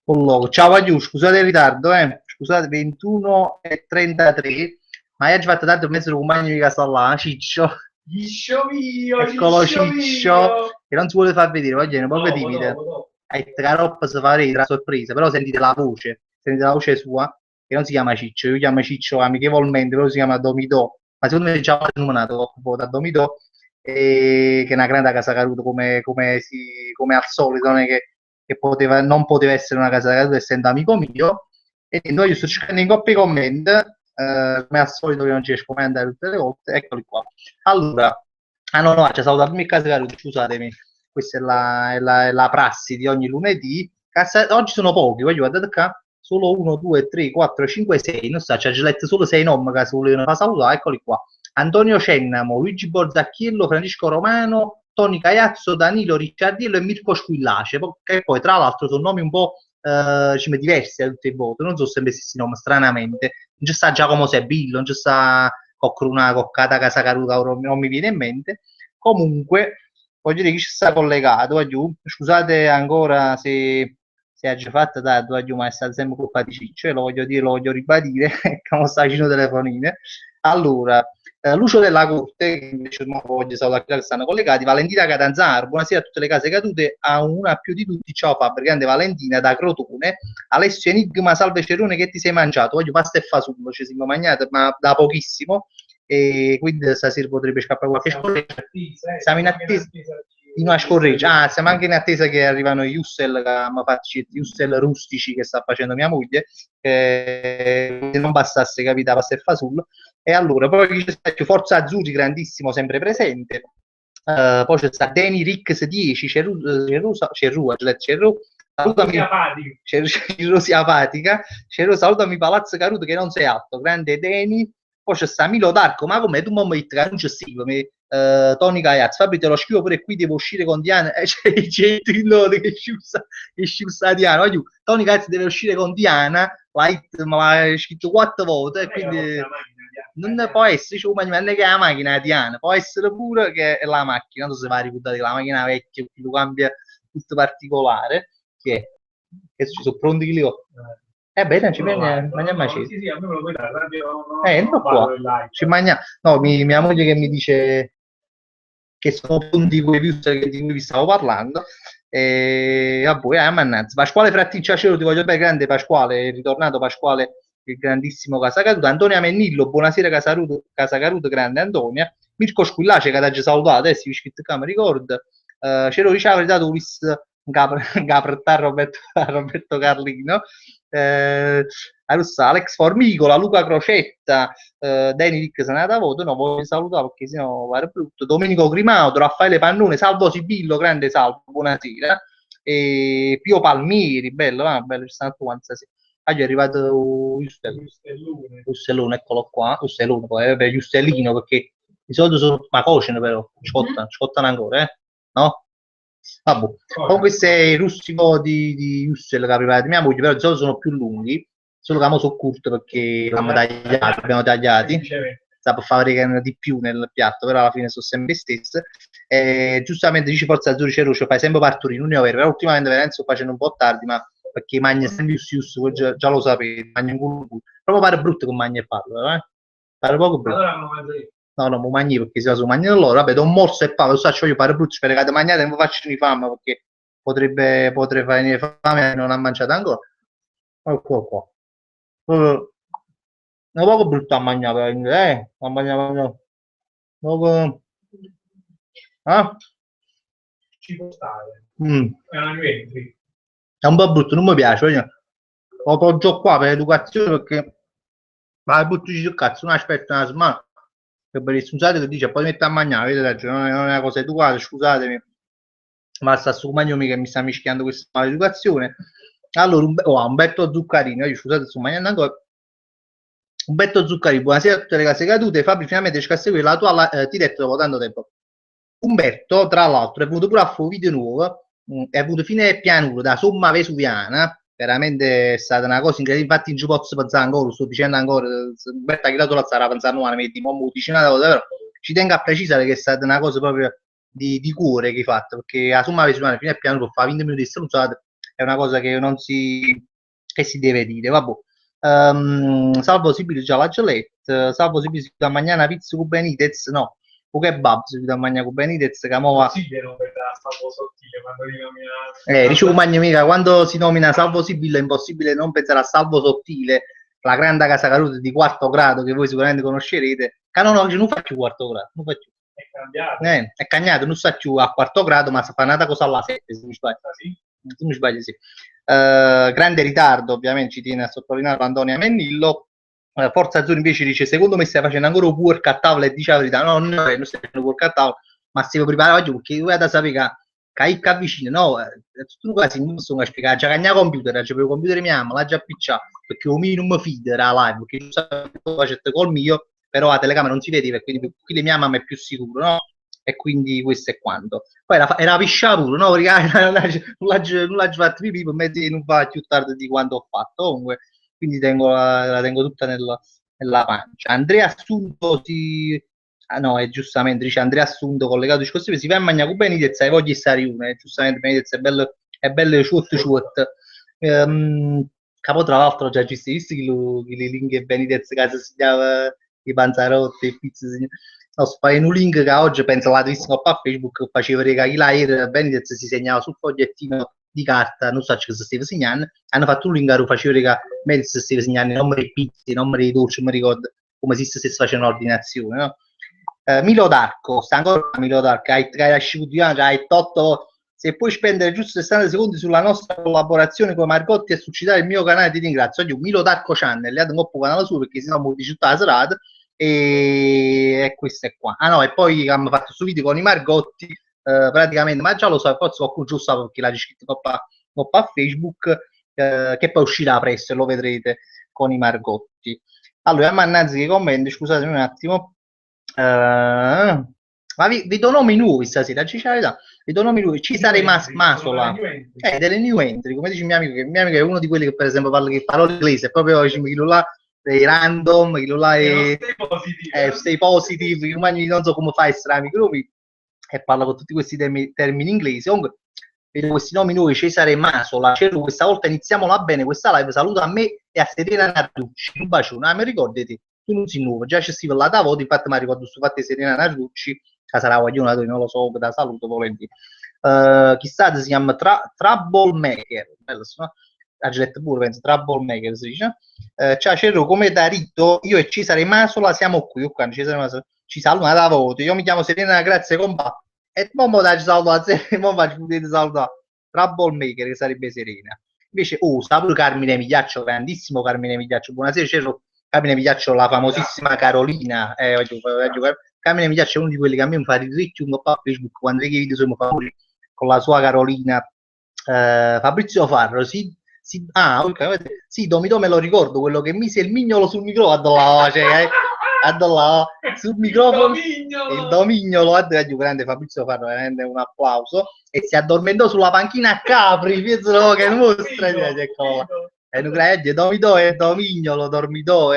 Colloquio. Ciao Agiu, scusate il ritardo, scusate, 21:33, ma io ho fatto tanto per essere un compagno di casa là, Ciccio. Ciccio mio, Eccolo Ciccio Ciccio, mio. che non si vuole far vedere, oggi è un po' Dopo, timido. dopo, dopo. E la roba si fa vedere a sorpresa, però sentite la voce sua, che non si chiama Ciccio, io chiamo Ciccio amichevolmente, però si chiama Domidò, ma secondo me è già nominato da Domidò, che è una grande casa caduta come al solito, non è che non poteva essere una casa caduta essendo amico mio, e noi io sto cercando in coppia i commenti, come al solito che non ci riesco mai a andare tutte le volte, eccoli qua. Allora, ah no, no, ci salutatemi a casa caduta, scusatemi, questa è la prassi di ogni lunedì. Oggi sono pochi, voglio guardate qua, solo 1, 2, 3, 4, 5, 6, non so, ci ha letto solo 6 nomi che se volevano far salutare, eccoli qua. Antonio Cennamo, Luigi Borzacchiello, Francesco Romano, Toni Caiazzo, Danilo Ricciardiello e Mirko Squillace, che poi tra l'altro sono nomi un po' diversi da tutte le volte, non so se stessi nomi, stranamente. Non c'è sta Giacomo Sebillo, non c'è sta Coccruna Coccata Casa Caruta, non mi viene in mente. Comunque, voglio dire che ci sta collegato, giù. Scusate ancora se ha già fatto tanto, giù, ma è stato sempre colpa di Ciccio, e lo voglio dire, lo voglio ribadire, che non sta facendo telefonine. Allora, Lucio della Corte, che invece non voglio salutare che stanno collegati, Valentina Catanzaro, buonasera a tutte le case cadute, a una più di tutti, ciao Fabio, grande Valentina da Crotone, Alessio Enigma, salve Cerone, che ti sei mangiato? Voglio pasta e fasullo, ci siamo mangiati, ma da pochissimo, e quindi stasera potrebbe scappare qualche scorreggia. Siamo in attesa di una scorreggia. Ah, siamo anche in attesa che arrivano gli Ussel, che hanno fatto gli Ussel rustici che sta facendo mia moglie, se non bastasse capita pasta e fasullo. E allora, poi c'è Forza Azzurri, grandissimo, sempre presente. Poi c'è sta Deni Rix 10, Cerru, salutami, Cerru apatica, Cerru, salutami Palazzo Caruto che non sei alto, grande Deni. Poi c'è sta Milo Darko, ma come tu mi metti che non ci scrivo, Tony Caiazzo, Fabio te lo scrivo pure qui, devo uscire con Diana, c'è il nome che sciusa Diana, voglio, Tony Caiazzo deve uscire con Diana, ma l'ha scritto 4 volte, e quindi non può essere, cioè, non è che è la macchina di Diana, può essere pure che è la macchina, non so se va a ricordare che la macchina vecchia, che lo cambia tutto particolare, che è, che ci sono pronti che li ho. Bene, ci mangiamo a cena. Sì, sì, a me me lo puoi dare, tanto io Entra non vado qua, in live. ci mangiamo. No, mia moglie che mi dice che sono punti di cui vi stavo parlando. E vabbè, mannaggia. Pasquale Fratticciacero, ti voglio bene, grande Pasquale, è ritornato Pasquale, il grandissimo Casacaruto. Antonia Mennillo, buonasera Casacaruto, grande Antonia. Mirko Squillace, che ti ha già salutato, adesso vi scritto qua, mi ricordo. C'ero diciamo, avrei dato Gapretta a Roberto Carlino. Alex Formicola, Luca Crocetta, Dani Dick se n'è da voto, no, voglio salutare perché sennò va brutto. Domenico Grimaudo, Raffaele Pannone, Salvo Sibillo, grande Salvo, buonasera. E Pio Palmieri, bello, bello, ci stanno quanti stasera. Oggi è arrivato Ustellone, eccolo qua, Ustellone, poi Ustellino, perché di solito sono, ma cocino però, scottano ancora, no? Vabbè. Con questo è il rustico di Ussel che arriva di mia moglie, però di solito sono più lunghi, solo che sono corti perché abbiamo tagliati, sta per fare che di più nel piatto, però alla fine sono sempre stesse. Giustamente dice Forza Azzurri Ceruccio, fai sempre partorino, non è vero, però ultimamente veramente sto facendo un po' tardi, ma perché mangia sempre più, già lo sapete, mangia un culo. Proprio pare brutto che mangia e parla, pare poco brutto. Allora non mangio io. No, no, mi mangi perché se lo mangiano loro, vabbè, do un morso e fame, lo so, io pare brutto, spero che mangiate non mi faccio di fame perché potrei fare fame e non ha mangiato ancora. Ecco qua. Un poco brutto a mangiare, a mangiare, poco, ah? Ci può stare. Mm. È una Juventus. È un po' brutto, non mi piace, lo poggio qua per educazione perché ma buttici sul cazzo, non aspetta una smart, che bellissimo, scusate che dice, poi mette a mangiare, vedete ragione, non è una cosa educata, scusatemi, ma sta su compagno che mi sta mischiando questa maleducazione. Allora, Umberto Zuccarino, io scusate, sto mangiando ancora. Umberto Zuccarino, buonasera a tutte le case cadute, Fabri finalmente riesco a seguire la tua diretta dopo tanto tempo. Umberto, tra l'altro, è venuto pure a fare un video nuovo, è venuto fino a pianura da Somma Vesuviana, veramente è stata una cosa incredibile, infatti in giù posso pensare ancora, sto dicendo ancora, Umberto ha chiamato la zara pensare nuova, mi dice una cosa, però ci tengo a precisare che è stata una cosa proprio di cuore che hai fatto, perché a Somma Vesuviana fino a pianura fa 20 minuti di salutate, è una cosa che non che si deve dire, vabbè. Salvo Sibili già la geletta, salvo Sibili si da mangiare una pizza con Benitez, no, o kebab si da mangiare con Benitez, che mo va... Possibile per la salvo sottile quando rinomina... dicevo compagno mica, quando si nomina Salvo Sibilla è impossibile non pensare a Salvo Sottile, la grande casa caruta di quarto grado che voi sicuramente conoscerete, che non fa più quarto grado, non fa più. È cambiato. È cagnato, non sta più a quarto grado, ma si fa una cosa alla 7, se mi sbaglio. Sì. Se mi sbaglio, sì. Grande ritardo, ovviamente, ci tiene a sottolineare Antonio Mennillo. Forza Azzurra invece dice, secondo me stai facendo ancora un work a tavola e dice la verità, no, non stai facendo un work a tavola, ma stiamo preparando oggi perché voi da sapere che avvicina, no, tu quasi non sono a spiegare, già che il computer, già per il computer mia mamma, l'ha già appicciato, perché un minimum feed era live, perché tu facete col mio, però la telecamera non si vedeva, e quindi qui le mia mamma è più sicuro, no? E quindi questo è quanto. Poi era pisciato pure, no? Perché non l'ha fatto pipì, per me non fa più tardi di quanto ho fatto, comunque, quindi la tengo tutta nella pancia. Andrea Assunto si... Ah, no, è giustamente, dice Andrea Assunto, collegato discorso, si va a mangiare con Benitez e voglio stare una, giustamente Benitez è bello ciuot. Capo tra l'altro già ci si visto che le linghe Benitez casa si chiama i panzarotti e pizze, no, fai un link che oggi penso l'ha visto a Facebook, faceva regare l'aereo, Benitez si segnava sul fogliettino di carta, non so se stava segnando, hanno fatto un link che faceva regare Benitez stava segnando i numeri di pizze, i numeri di dolci, mi ricordo come se stesse facendo un'ordinazione, no? Milo Darko, sta ancora Milo Darko, hai lasciato hai tolto, se puoi spendere giusto 60 secondi sulla nostra collaborazione con Margotti e suscitare il mio canale, ti ringrazio. Oggi Milo Darko Channel, le ha un po' canale suo perché sennò mi dice tutta la serata, e questo è qua. Ah no, e poi abbiamo fatto questo video con i Margotti, praticamente, ma già lo so, forse qualcuno già lo sa perché l'ha scritto a Facebook, che poi uscirà presto e lo vedrete con i Margotti. Allora, mannaggia che commenti, scusatemi un attimo. Ma vi do nomi nuovi stasera, ci vi do nomi nuovi. Cesare Masola, delle new entry, come dice mio amico, che mio amico è uno di quelli che per esempio parla che parole inglese, proprio quello là dei random, quello là è stay positive, non so come fa a essere amico e parla con tutti questi termini inglesi. Comunque vedo questi nomi nuovi, Cesare Masola, questa volta iniziamola bene questa live, saluta a me e a Serena Narducci, un bacione, mi ricordati, tu non sei nuovo, già c'è Steve là da voto, infatti mi ricordo sto fatto di Serena Narducci, che sarà guagliona, non lo so, da saluto volentieri. Chissà, si chiama Troublemaker, bello, no? La Gillette pure, penso, Troublemaker si dice. Ciao Cerro, come da rito, io e Cesare Masola siamo qui, Cesare Masola ci saluta da voto, io mi chiamo Serena, grazie compa. E poi dai salutare, poi faccio vedere salutare Troublemaker che sarebbe Serena. Invece, sta pure Carmine Migliaccio, grandissimo Carmine Migliaccio. Buonasera, c'ero Carmine Migliaccio, la famosissima Carolina. Carmine Migliaccio è uno di quelli che a me mi fa ridere un po' a Facebook quando vedi i video sono famosi con la sua Carolina. Fabrizio Farro, ok, sì, Domito me lo ricordo, quello che mise il mignolo sul microfono, sul microfono il domignolo, grande Fabrizio Farro, veramente un applauso, e si addormentò sulla panchina a Capri, penso che mostra, e Domito e domignolo, dormitò,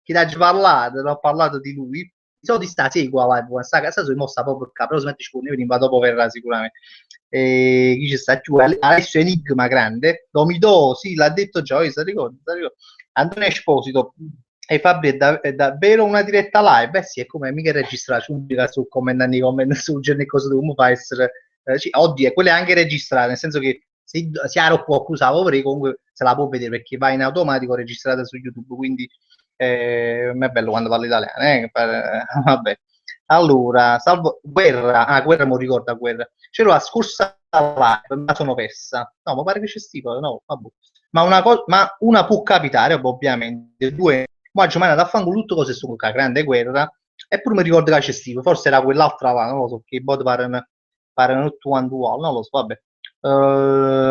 chi l'ha parlato, non ho parlato di lui, di solito sta segua live, sta casa sono mossa proprio qua, però se metti ci va dopo verrà sicuramente. Chi ci sta giù? Alessio Enigma grande, Domito, sì, l'ha detto Joyce, ricordo. Antonio Esposito, e Fabri è davvero una diretta live? Beh sì, è come mica registrare su commentando i comment su e cose come fa a essere oggi quella è anche registrata, nel senso che se Chiaro può accusare comunque se la può vedere perché va in automatico registrata su YouTube, quindi è bello quando parlo italiano, vabbè. Allora, salvo Guerra, Guerra mi ricorda Guerra. C'era la scorsa live, ma sono persa. No, mi pare che c'è Steve, no, vabbè. Ma una può capitare, ovviamente. Due, ma Giovanna da fango tutto cose su grande guerra. Eppure mi ricordo che c'è Steve, forse era quell'altra là, non lo so, che i bot parano tutto quanto uguale, non lo so, vabbè.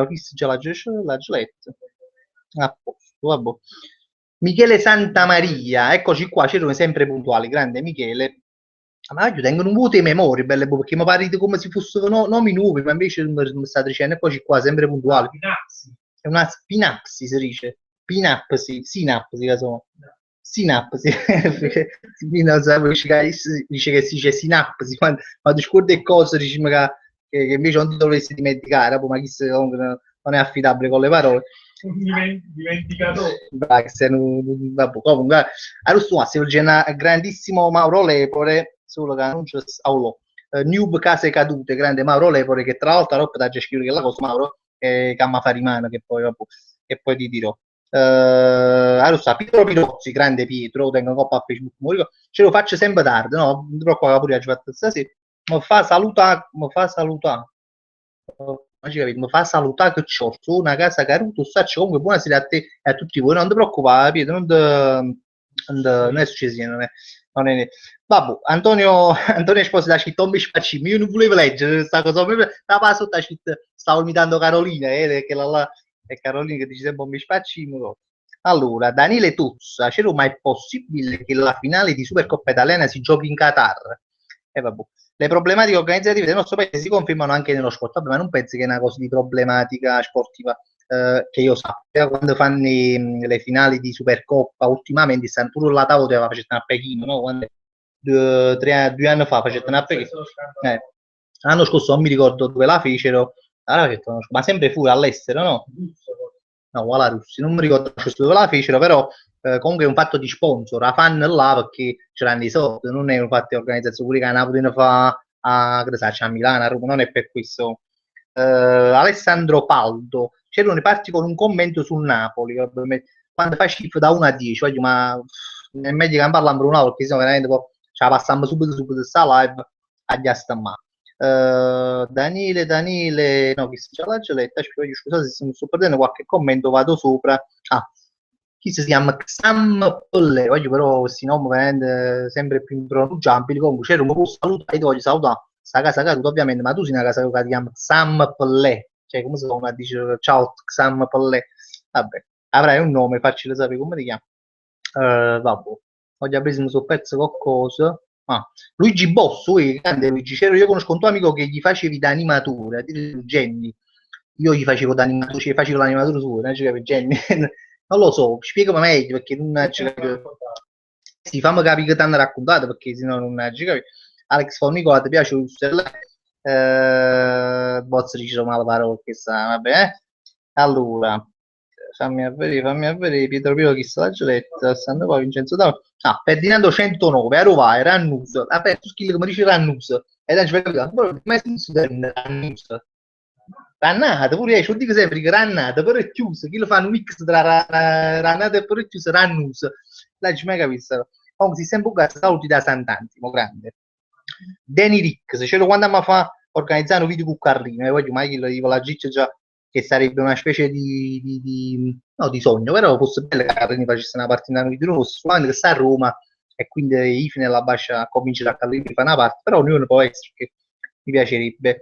Visto già la Gillette. A posto, vabbè. Michele Santamaria, eccoci qua, c'erano sempre puntuali, grande Michele. Ma io tengono un vuoto in memoria, belle, perché mi pare come se fossero nomi nuovi, ma invece mi sta dicendo, eccoci qua, sempre puntuali. È una spinapsi, si dice. Pinapsi, sinapsi, casomai. Sinapsi, dice che si dice sinapsi, ma tu scordi cose, dici che invece non ti dovresti dimenticare, ma chi se non è affidabile con le parole. Dimenticatore. Vabbè, comunque, adesso se c'è un grandissimo Mauro Lepore, solo che non c'è Noob Case Cadute, grande Mauro Lepore, che tra l'altro da già scrivere che la cosa Mauro che mi fa rimane, che poi, vabbè, che poi ti dirò. Allora, Pietro Pirozzi, grande Pietro, tengo coppa a Facebook, ce lo faccio sempre tardi, no? Non ti preoccupare pure oggi fatto stasera. Mi fa salutare, mi fa che c'ho una casa caruto, saccio comunque buonasera a te e a tutti voi, non ti preoccupare Pietro, non è successo niente, non è. Vabbè, Antonio Esposi da città, mi spacci, io non volevo leggere questa cosa, stava sotto la città, stavo imitando Carolina, che è Carolina che dice sempre mi spacci, allora, Daniele Tuzza, c'era mai possibile che la finale di Supercoppa italiana si giochi in Qatar? E vabbè. Le problematiche organizzative del nostro paese si confermano anche nello sport, vabbè, ma non pensi che è una cosa di problematica sportiva che io sappia, quando fanno le finali di Supercoppa ultimamente stanno pure la tavola che aveva facendo a Pechino, no? Quando, 2 anni fa facevano a Pechino. L'anno scorso non mi ricordo dove la fecero, ma sempre fu all'estero, no? No, alla Russia, non mi ricordo dove la fecero, però comunque è un fatto di sponsor, la fan là perché c'erano i soldi, non è un fatto di organizzazione, pure che a Napoli ne fa a Milano, a Roma, non è per questo. Alessandro Paldo, c'erano i parti con un commento sul Napoli, quando fai schifo da 1 a 10, voglio, ma è meglio che non parliamo per un'ora perché sennò veramente poi ce la passiamo subito sta live agli astamma. Daniele, no, chi si chiama la geletta, scusate se mi sto perdendo qualche commento, vado sopra. Chi si chiama Xam Polle, voglio però questi nomi veramente sempre più impronunciabili, comunque c'era un po' salutare, ti voglio salutare, sta casa caduta ovviamente, ma tu sei una casa che ti chiama Xam Polle, cioè come si chiama a dire ciao Xam Polle, vabbè, avrai un nome, facile sapere come ti chiami. Vabbè, oggi ha preso un suo pezzo qualcosa. Luigi Bosso, grande Luigi, c'ero io conosco un tuo amico che gli facevi da animatore, a dire Jenny, io gli facevo da animatore, cioè facevo l'animatore suo, non c'era Jenny, non lo so, spiegami meglio perché non c'è si fammi capire che ti hanno raccontato perché sennò non c'è capito. Alex Formicola ti piace Bozzo dice male parole che sta, vabbè. Allora, fammi vedere, Pietro Pio chi sta la geletta, stanno poi Vincenzo Tavolo. Ferdinando 109, a Rovai, Rannus, vabbè, tu skill come dici Rannus, e dan ci fai capire, ma è Rannus. Rannata, pure io ci dico sempre che Rannata, però è chiuso, chi lo fa un mix tra Rannata e però è chiuso, Rannus. Dai, ci mai capito. Comunque, si sempre un saluti da Sant'Antimo, grande. Danny Rick, se c'era quando mi fa organizzare un video con Carlino, e voglio mai che lo dico la Giccia già che sarebbe una specie no, di sogno, però fosse bello che Carlino facesse una partita di rosso, che sta a Roma e quindi Ifne la Bascia comincia a Carlino di fare una parte, però ognuno può essere che mi piacerebbe.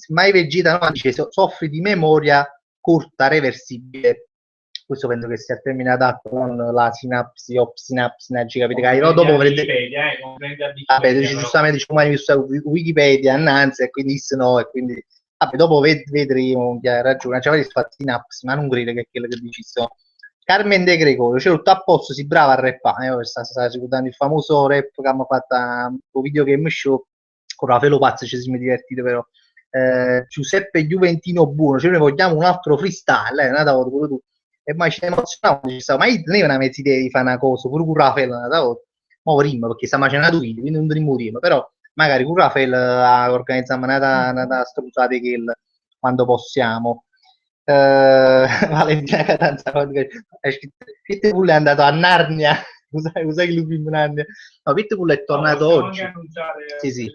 Mai Vegeta no, dice soffri di memoria corta reversibile, questo penso che sia il termine adatto, non la sinapsi o sinapsi, capite? Che dopo vabbè, giustamente diciamo su Wikipedia annanzi e quindi no, e quindi vabbè, dopo vedremo chi ha ragione, c'è fatto sinapsi, ma non credo che è quello che dici. Carmen De Gregorio, c'è tutto a posto, si brava a rappare, sta ricordando il famoso rap che abbiamo fatto un video game show con Raffaello Pazzo, ci siamo divertiti però. Giuseppe Juventino Buono, cioè noi vogliamo un altro freestyle, nata volta pure tu. E mai ci emozionavo, ma io non è una mezza idea di fare una cosa, pure con Raffaele nata volta. Ma prima, perché stiamo facendo un video, quindi non dobbiamo prima, però magari con Raffaele organizziamo una strutturata quando possiamo. Valentina Catanza Pitbull è andato a Narnia. Usa che lui film Narnia. No, Pitbull è tornato oggi. Sì,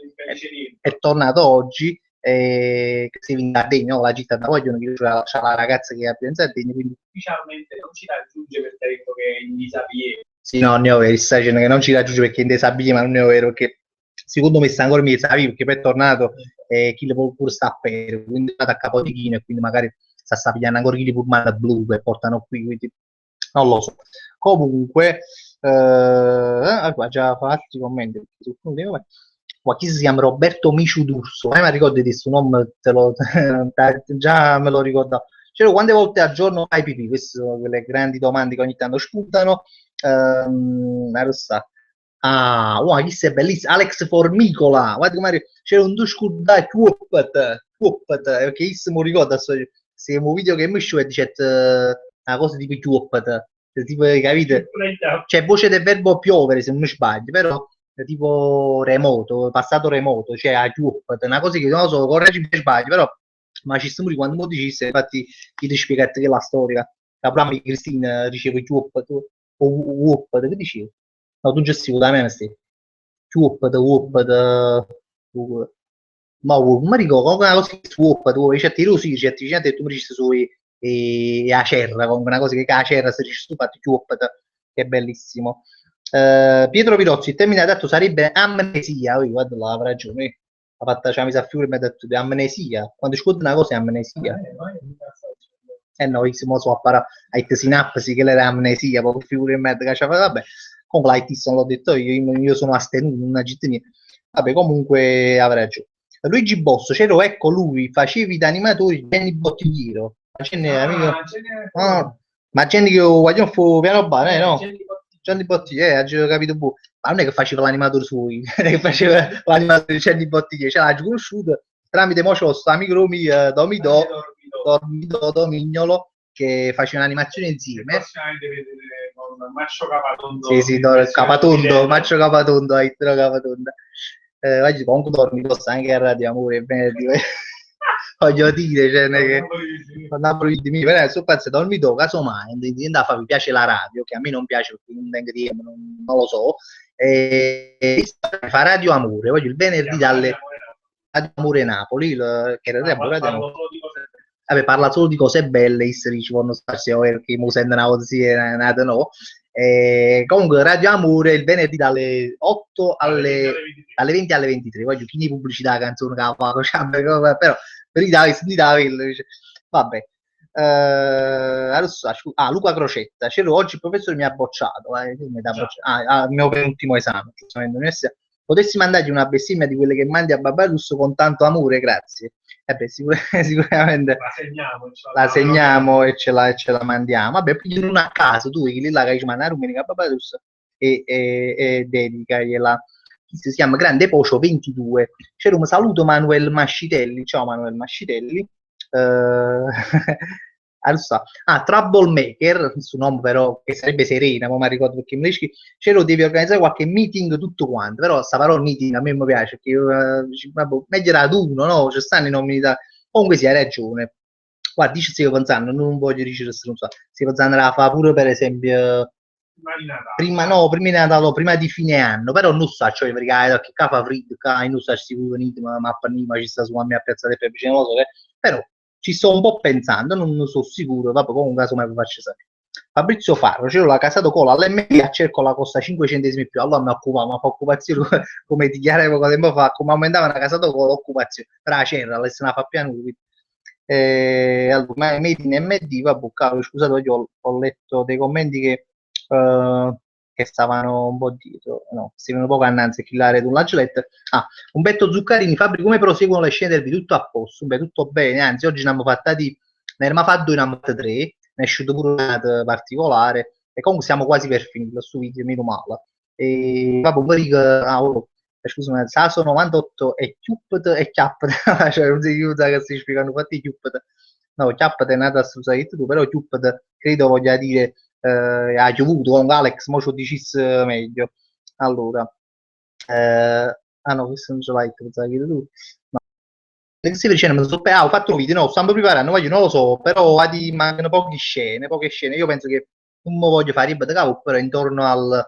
è tornato oggi. Che si in Sardegna, no? La città da vogliono che c'è la ragazza che abita in Sardegna. Quindi ufficialmente non ci raggiunge perché ha detto che è in disabile. Sì, no, non è vero, sta dicendo che non ci raggiunge perché è in disabile, ma non è vero perché secondo me sta ancora in disabile perché poi è tornato e chi le pure sta a perdere, quindi è andato a Capodichino e quindi magari sta pigliando ancora i Pullman blu che portano qui, quindi non lo so. Comunque, qua già fa altri commenti. Ma chi si chiama Roberto Miciu d'Urso? Ma ricordi di questo nome? Già me lo ricordo. Cioè, quante volte al giorno fai pipì? Queste sono quelle grandi domande che ogni tanto spuntano. Wow, chi è bellissimo? Alex Formicola. Guarda come c'era un discorso da Tuopet, che io mi ricordo se un video che mi esce e dice una cosa tipo chiuppata, tipo, capite? C'è voce del verbo piovere se non mi sbaglio, però è tipo remoto, passato remoto, cioè a chiuppata, una cosa che non lo so, correggimi se sbaglio, però ma ci stiamo quando mi dicesse, infatti ti devo spiegare che è la storia. La prima di Cristina diceva chiuppata o uoppata, che dicevi? No, tu già stai da me, stai. Chiuppata, uoppata, ma mi ricordo una cosa che swap tu certi rusi certi gente tu mi dici su a Cerra con una cosa che a Cerra si dice su fatti swap che è bellissimo. Pietro Pirozzi il termine adatto sarebbe amnesia guarda là avrà ragione ha fatto cioè, mi sa fiore mi ha detto di amnesia quando scuote una cosa è amnesia no, io siamo so a para ai sinapsi che era amnesia proprio figure in mezzo che vabbè comunque l'IT non l'ho detto io sono astenuto non agito niente vabbè comunque avrà ragione Luigi Bosso, c'ero ecco lui, facevi da animatore Jenny Bottigliero. Ma Jenny che guaglione fu piano bene, no? Jenny Bottigliero, ho capito boh. Ma non è che faceva l'animatore suoi, non è che faceva l'animatore di Jenny Bottigliero, cioè l'ha conosciuto tramite mo c'ho sto amico mio, Dormido, Domignolo, che faceva un'animazione insieme. Sì, Capatondo, Maccio Capatondo, Capatondo. Oggi comunque dormi anche a Radio Amore, venerdì, voglio dire, cioè, che andavo di me, però sul pezzo dormi do, casomai, mi piace la radio, che a me non piace perché non tengo di non lo so, fa Radio Amore, voglio il venerdì dalle Radio Amore Napoli, che era Radio Amore. Vabbè, parla solo di cose belle, ci vanno starsi perché mi sentono così, nata no. Comunque Radio Amore il venerdì dalle 8 alle 20 alle 23 poi chi di pubblicità la canzone che fa però vabbè adesso Luca Crocetta c'ero oggi il professore mi ha bocciato al mio penultimo esame potessi mandargli una bestemmia di quelle che mandi a Babbalus con tanto amore grazie sicuramente la segniamo e ce la mandiamo. Vabbè, più una a caso, tu che lì la che ci manda Rumenica Papadus e dedicagliela. Si chiama Grande Pocio 22. C'era un saluto Manuel Mascitelli. Ciao Manuel Mascitelli. Troublemaker, il suo nome però, che sarebbe Serena, ma mi ricordo perché mi dici c'ero devi organizzare qualche meeting tutto quanto, però sta parola meeting a me mi piace, perché meglio era ad uno, no? Ci stanno i nomi da... Comunque sì, hai ragione. Guarda, dici stiamo pensando, non voglio dire non so, stiamo pensando a fare pure per esempio prima di Natale, prima di fine anno, però non so, cioè perché che fa freddo, non so sicuro ma prima ci sta su a me a piazzare per vicino, non so, però ci sto un po' pensando, non sono sicuro, vabbè, comunque caso mai faccio sapere. Fabrizio Farro, c'ero la casa cola all'MD a cerco la costa 5 centesimi più, allora mi occupavo, ma fa occupazione come dichiaravo poco tempo fa, come aumentava una casa cola occupazione, però c'era, la fa piano allora, made in MD, vabbè, cavolo, scusate, oggi ho letto dei commenti che stavano un po' dietro, no, stavano poco annanzi a killare un lancioletto. Umberto Zuccarini, Fabri, come proseguono le scene del video? Tutto a posto, beh, tutto bene, anzi oggi ne abbiamo fattati, ne abbiamo fatto due, ne abbiamo fatto tre, ne è uscito pure un particolare, e comunque siamo quasi per finire questo video, meno male. E vabbè, un po' di scusami, Saso 98 e Chiuppet e Chiappet, cioè non si chiude che si spiegano fatti Chiuppet. No, Chiappet è nata a Susait tu, però Chiuppet credo voglia dire ha piovuto con Alex, mo ci dicis meglio. Allora, no, questo non ce l'hai, pensavo che tu. No. Che stai dicendo? Ho fatto un video, no, stiamo preparando, voglio, non lo so, però mancano poche scene. Io penso che non mi voglio fare ribbetta capo, però intorno al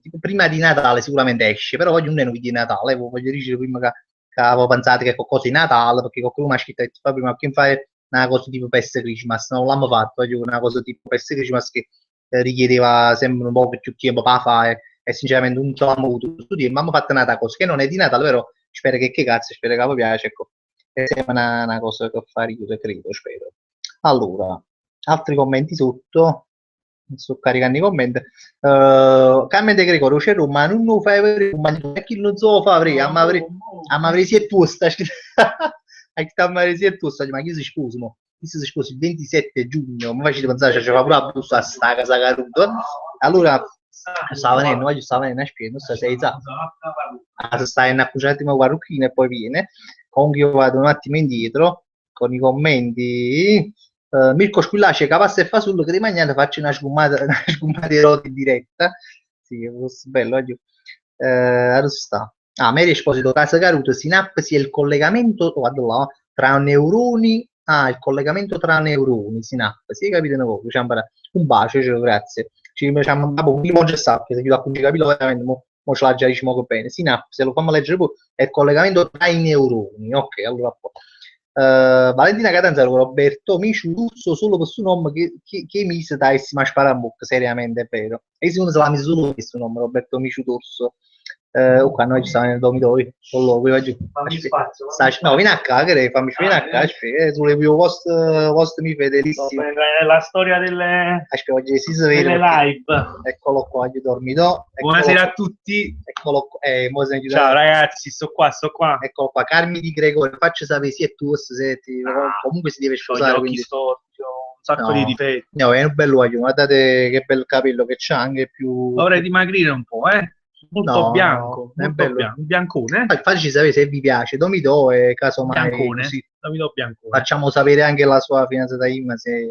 tipo prima di Natale sicuramente esce, però voglio un video di Natale, voglio dire prima che avevo pensato che qualcosa di Natale, perché qualcuno mi ha scritto prima che fare una cosa tipo Pest Christmas, non l'hanno fatto, voglio una cosa tipo Pest Christmas che richiedeva sempre un po' più tempo per fare e sinceramente non ce l'hanno avuto studio, ma hanno fatto una cosa che non è di Natale, però spero che cazzo, spero che vi piace, ecco, è sempre una cosa che fa ridere, credo, spero. Allora, altri commenti sotto, sto caricando i commenti. Carmen De Gregorio c'è Roma, non lo fai vedere, ma chi non so fa avrei, a ma si è tu sta ma chi si sposa mo? Chi si sposa il 27 giugno, mi facete pensare, c'è pure la busta a sta casa caruto. Allora stava venendo, oggi stava venendo a spiegare, sta sei stai in accusati ma parrucchina e poi viene. Comunque io vado un attimo indietro. con i commenti. Mirko Squillace, Cavassa e Fasullo che rimaniate faccio una sgumata di roti in diretta. Sì, che fosse bello. Adesso sta. Mary Esposito, Casa Caruto, sinapsi è il collegamento, guarda là, tra neuroni. Il collegamento tra neuroni, sinapsi, capite voi? Un bacio, grazie. Ci facciamo un primo gestato, se chi l'ha capito veramente, mo ce l'ha già diciamo bene. Sinapsi, lo fammi leggere poi, è il collegamento tra i neuroni. Ok, allora Valentina Catanzaro, Roberto Mici Russo solo per suo nome che mi si dà ma spara in bocca, seriamente è vero. E secondo se la misura questo nome, Roberto Mici Russo. Qua noi ci stiamo nel dormitorio con loro, Fammi spazio. No, vieni a cagare, fammi venire a cagare, sulle mie post mi fedelissimi. La storia delle live. live. Eccolo qua, io dormito. Buonasera a tutti. Eccolo qua. Ciao ragazzi, sto qua. Eccolo qua, Carmi di Gregorio, faccio sapere sì e tu se comunque si deve sposare. Quindi un sacco di difetti. No, è un bello uomo, guardate che bel capello che c'ha, anche più... Dovrei dimagrire un po', molto bianco, è molto bianco, un biancone. Fateci sapere se vi piace, Domido e casomai Domido biancone. Facciamo sapere anche la sua fidanzata Imma se...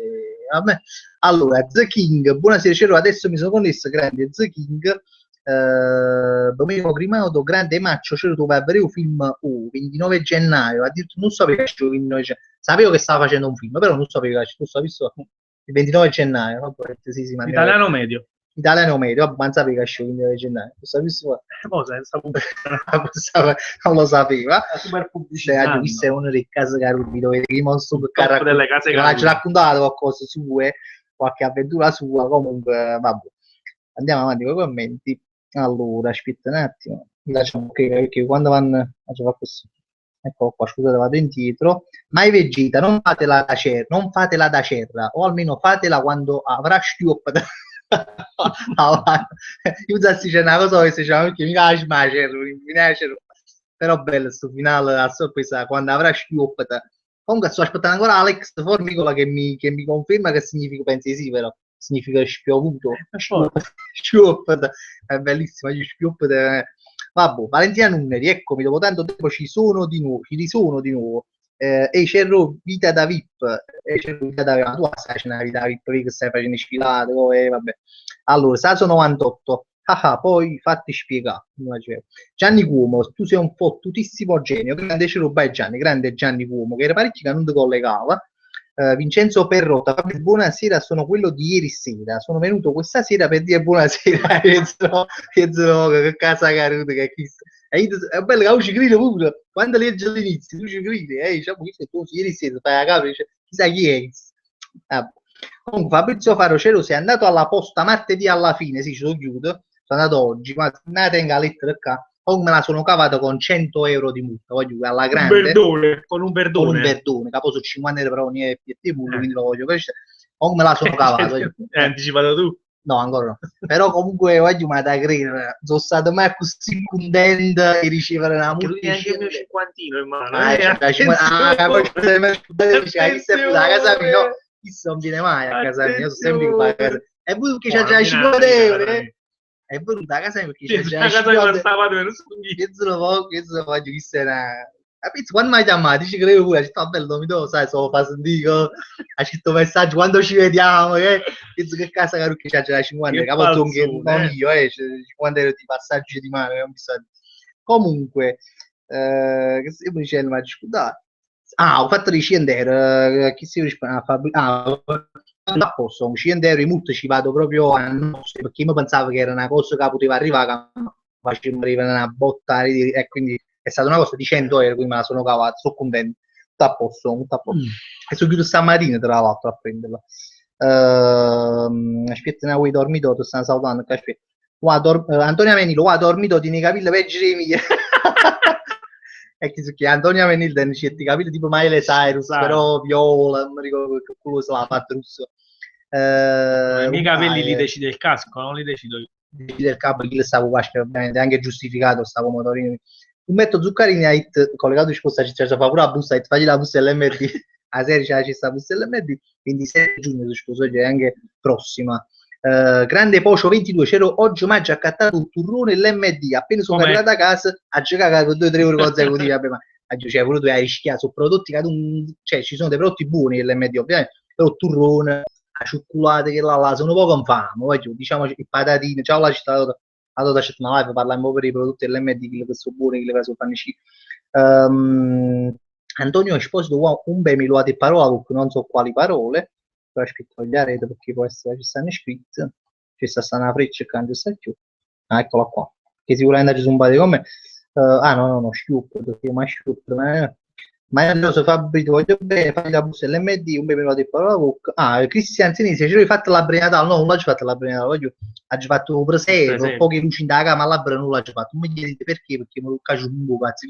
Vabbè. Allora, The King, buonasera Cero, adesso mi sono connesso, grande The King, Domenico Grimaudo, grande Maccio, Cero, tu vai a vedere un film 29 gennaio, addirittura non sapevo che il 29 gennaio, sapevo che stava facendo un film, però non sapevo che tu visto il 29 gennaio, vabbè, sì, italiano medio. Italiano medio, abbastanza perché esce il 29 gennaio. Non lo sapeva. Super pubblicità. Questo è uno dei casi Caruti dove rimostro delle case Caruti. Ci ha raccontato qualcosa sue, qualche avventura sua. Comunque, vabbè. Andiamo avanti con i commenti. Allora, aspetta un attimo. Lasciamo che quando vanno. Ecco qua, scusate, vado indietro. Mai Vegeta, non fatela da cerra, o almeno fatela quando avrà stupida. Io c'è una cosa che si chiama perché mi piace però bello sto finale a sorpresa quando avrà stupida. Comunque sto aspettando ancora Alex Formicola che mi conferma che significa, pensi sì, però significa spiovuto. Stupida è bellissima, stupida. Vabbè, Valentina Nunneri, eccomi, dopo tanto tempo ci risono di nuovo. C'ero vita da VIP, ma tu sai una vita da VIP che stai facendo sfilate, vabbè. Allora, Saso 98, poi fatti spiegare. Gianni Cuomo, tu sei un fottutissimo genio, grande Gianni, grande Gianni Cuomo, che era parecchio che non ti collegava. Vincenzo Perrotta, buonasera, sono quello di ieri sera, sono venuto questa sera per dire buonasera che casa Caruto che è bello che ci crede pure quando legge all'inizio tu ci credi diciamo che tu ieri sera stai a capo dice chissà chi è. Comunque Fabrizio Farocero sei andato alla posta martedì alla fine, sì, ci sono chiuso, sono andato oggi, ma non tenga la lettera qua. Poi me la sono cavata con 100 euro di multa, voglio alla grande. Con un verdone, capo su 50 euro però ogni quindi lo voglio. Poi me la sono cavata. Anticipato tu? No, ancora no. Però comunque voglio ma da credere, sono stato mai così contento di ricevere una multa. Lui anche il mio cinquantino in mano. A casa mia, chissà non viene mai a casa mia, io sono sempre qua a casa. E voi che c'è già 50 euro, è venuta a casa mia perché c'è già 50 euro. Che voglio, chissà una... Quando mi hai chiamato, dici che pure, sta bello, mi do, sai, sono dico, ha scritto messaggio, quando ci vediamo, penso che casa caro che c'è già 50, capo che non io, 50 euro di passaggio di mano, non bisogno. Comunque, che si può dire, ma scusate. Ho fatto di 100 euro, chi si risponde? A posto, un 100 euro in multa ci vado proprio a nostro, perché io pensavo che era una cosa che poteva arrivare, facendo arrivare una botta, e quindi è stata una cosa di 100 euro, quindi me la sono cavata, sono contento, tutto a posto. E sono chiuso stamattina tra l'altro a prenderla. Aspetta, ne vuoi dormito, ti stanno salutando, aspetta. Antonia Menilo, dormito, tieni capelli peggio di mia. E che Antonia Menilo ci ti capelli tipo Miley Cyrus, però viola, non mi ricordo che culo se l'ha fatto russo. I miei capelli li decide il casco, non li decido io. Decide il capo, chi le stavo qua, ovviamente anche giustificato, stavo motorino. Un metto Zuccarini a collegato ci sposta, ci fa pure la busta, fagli la busta LMD, a serie c'è sta busta LMD, quindi 7 giugno si sposa, è anche prossima. Grande Pocio 22, c'ero oggi maggio accattato un turrone l'MD, appena sono arrivato a casa a giocare con 2-3 euro consecutivi, vabbè, ma cioè pure tu hai rischiato su prodotti che cioè ci sono dei prodotti buoni dell'MD ovviamente, però il turrone, la cioccolata che là sono poco infame, diciamo i patatine, ciao la città allora c'è una live parliamo per i prodotti dell'MD che sono buoni, che le sono fanno Antonio Esposito un bel mi lo ha detto parola, non so quali parole, però scritto gli areti perché può essere, ci stanno scritte, ci sta una freccia che non ci sta più, eccola qua, che sicuramente ci sono un paio di come, no, Sciup, perché ma Sciup, ma io so Fabrizio, voglio bene, fai la busta LMD, un bel mi lo ha detto parola, Cristian Sinisi, ci hai fatto la Natale, no, non l'ho fatto la Natale, voglio, ha fatto un presepe, poche luci in da cama, labbra non l'ha fatto, non mi chiedete perché, perché mi caccio un po' pazzi,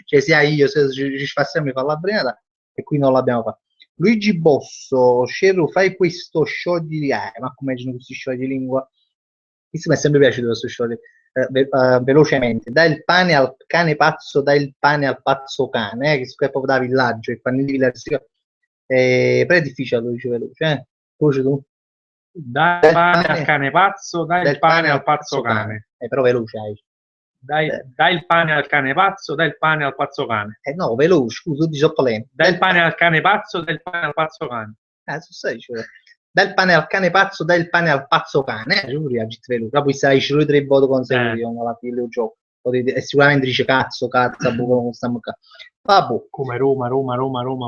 cioè sia io, se ci fa sempre fare la Natale, e qui non l'abbiamo fatto. Luigi Bosso, Sceru, fai questo sciogli, ma come sono questi sciogli lingua? Questo mi è sempre piaciuto questo sciogli, velocemente, dai il pane al cane pazzo, dai il pane al pazzo cane, che è proprio da villaggio, il panino di villaggio, però è difficile, lo dice veloce, Voce tu? Dai il pane al cane pazzo, dai il pane al pazzo cane. Però veloce hai. Dai il pane al cane pazzo, dai il pane al pazzo cane. No, veloce, scusa, tu dici troppo lento. Dai il pane al cane pazzo, dai il pane al pazzo cane. Cioè, dai il pane al cane pazzo, dai il pane al pazzo cane. Però poi sai, ci tre volte consecutivi alla fine del gioco. E sicuramente dice cazzo, vabbè. Come Roma,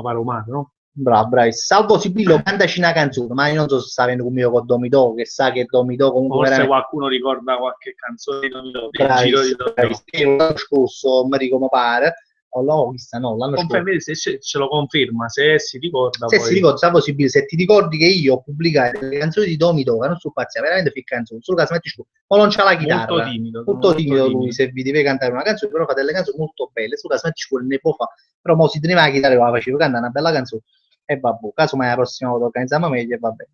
Palomar, no? Bravo. Salvo Sibillo, cantaci una canzone, ma io non so se sta venendo conmigo con Domidò, che sa che Domidò comunque forse veramente... qualcuno ricorda qualche canzone di Domidò, il giro di Domidò. L'anno scorso, mi come pare, l'ho vista, no, l'anno scorso. Se ce lo conferma, se si ricorda. Se poi... si ricorda, salvo Sibillo, se ti ricordi che io ho pubblicato le canzoni di Domidò, che non so pazzi, veramente fi canzoni, solo che metti su, ma non c'ha la chitarra. Molto timido lui, se vi deve cantare una canzone, però fa delle canzoni molto belle, solo che metti su ne può fare, però mo si teneva la chitarra e la facevo cantare una bella canzone. E vabbè, casomai la prossima volta organizziamo meglio e vabbè.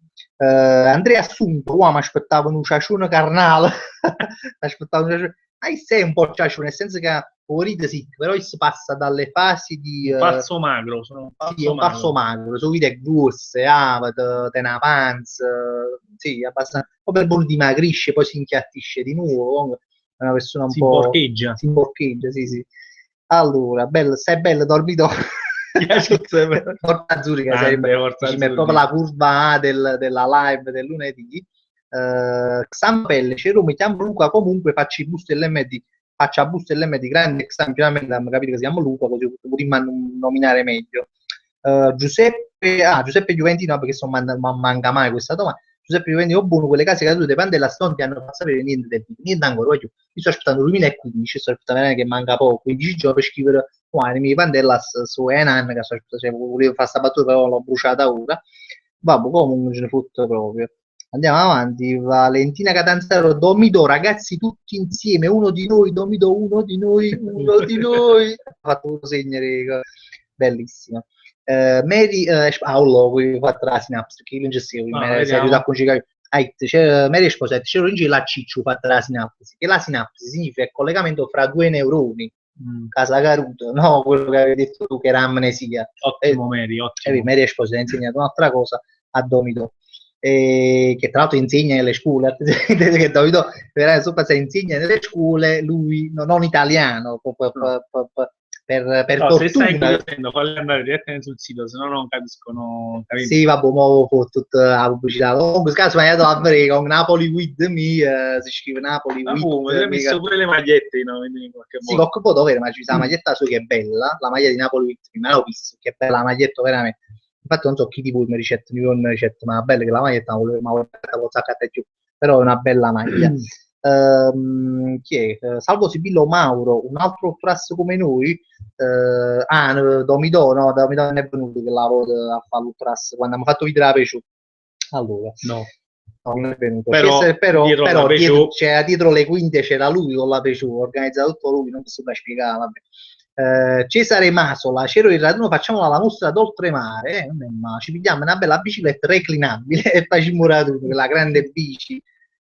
Andrea Assunto, mi aspettavo un ciacione carnale. Aspettavo un ciacione. Ma sei un po' ciacione, nel senso che favorite sì, però si passa dalle fasi di... passo magro, sono un passo magro, su vide grosse, te una panza, sì, abbastanza... Poi per buono dimagrisce, poi si inchiattisce di nuovo, è una persona un po'... Si imporcheggia, sì. Allora, stai bello, dormito... Porta Azzurri, è proprio la curva A della live del lunedì. Xampelle, Cero, mettiamo Luca, comunque faccia a busto l'MD grande campionamento, capito che siamo Luca, così potremmo nominare meglio. Giuseppe Juventino, perché manca mai questa domanda. Giuseppe Juventino, buono, quelle case cadute di Pandella Stonti hanno fatto sapere niente ancora, voglio. Io sto aspettando il 2015, sto aspettando che manca poco, 15 giorni per scrivere anime Pandellas su Enan, che cioè, volevo fare sta battuta, però l'ho bruciata ora. Vabbè, comunque ce ne fotte proprio. Andiamo avanti. Valentina Catanzaro, Domidò, ragazzi, tutti insieme, uno di noi, Domidò, uno di noi. Ha fatto un segno, bellissima. Mary, ho fatto la sinapsi, che non c'è si aiuta a conciliare. Mary Esposetti, c'è un la ciccio fatta la sinapsi, che la sinapsi significa il collegamento fra due neuroni. Casa Caruto, no, quello che avevi detto tu che era amnesia. Ottimo Mary, ottimo. Mary Esposetti ha insegnato un'altra cosa a Domidò, che tra l'altro insegna nelle scuole, che Domidò insegna nelle scuole, lui non italiano, per no, se stai fortuna. Falli andare direttamente sul sito, se no non capiscono. Sì, vabbè, mo ho tutta la pubblicità. Comunque, caso mi ha dato la break con Napoli with me, si scrive Napoli with me. Ho messo pure le magliette, no? In qualche modo. Sì, qualche modo vero, ma ci sta la maglietta su che è bella, la maglia di Napoli with me, ma l'ho visto, che è bella la maglietta veramente. Infatti non so chi di voi mi ricetta, ma bella che la maglietta, ma lo saccate giù, però è una bella maglia. Chi è? Salvo Sibillo Mauro, un altro frasso come noi, Domidò non è venuto che lavora a fare l'ultras quando abbiamo fatto video la Peugeot. Allora, no, non è venuto. Però dietro le quinte c'era lui con la Peugeot, organizzato tutto lui, non so da spiegare, vabbè. Cesare Masola, c'ero il raduno, facciamola la mostra d'oltremare, ci pigliamo una bella bicicletta reclinabile e facciamo la grande bici,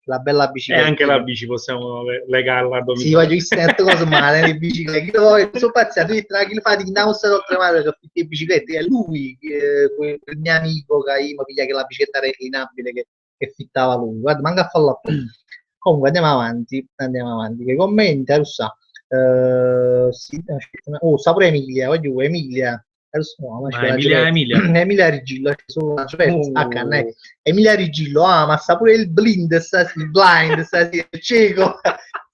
la bella bicicletta. E anche la bici possiamo legarla a Domidò. Sì, voglio dire cose male, le biciclette. Io sono pazziato, chi fate in mostra d'oltremare che le biciclette, è lui, quel mio amico che mi piglia che la bicicletta reclinabile che fittava lui. Guarda, manca a farla. Comunque andiamo avanti, che commenti, Sì, aspetta, oh, Sapore Emilia, voglio Emilia. Adesso no, ma Ma Emilia, Emilia Rigillo, solo la Oh. Emilia Rigillo, ma sa pure il blind, il blind, il cieco.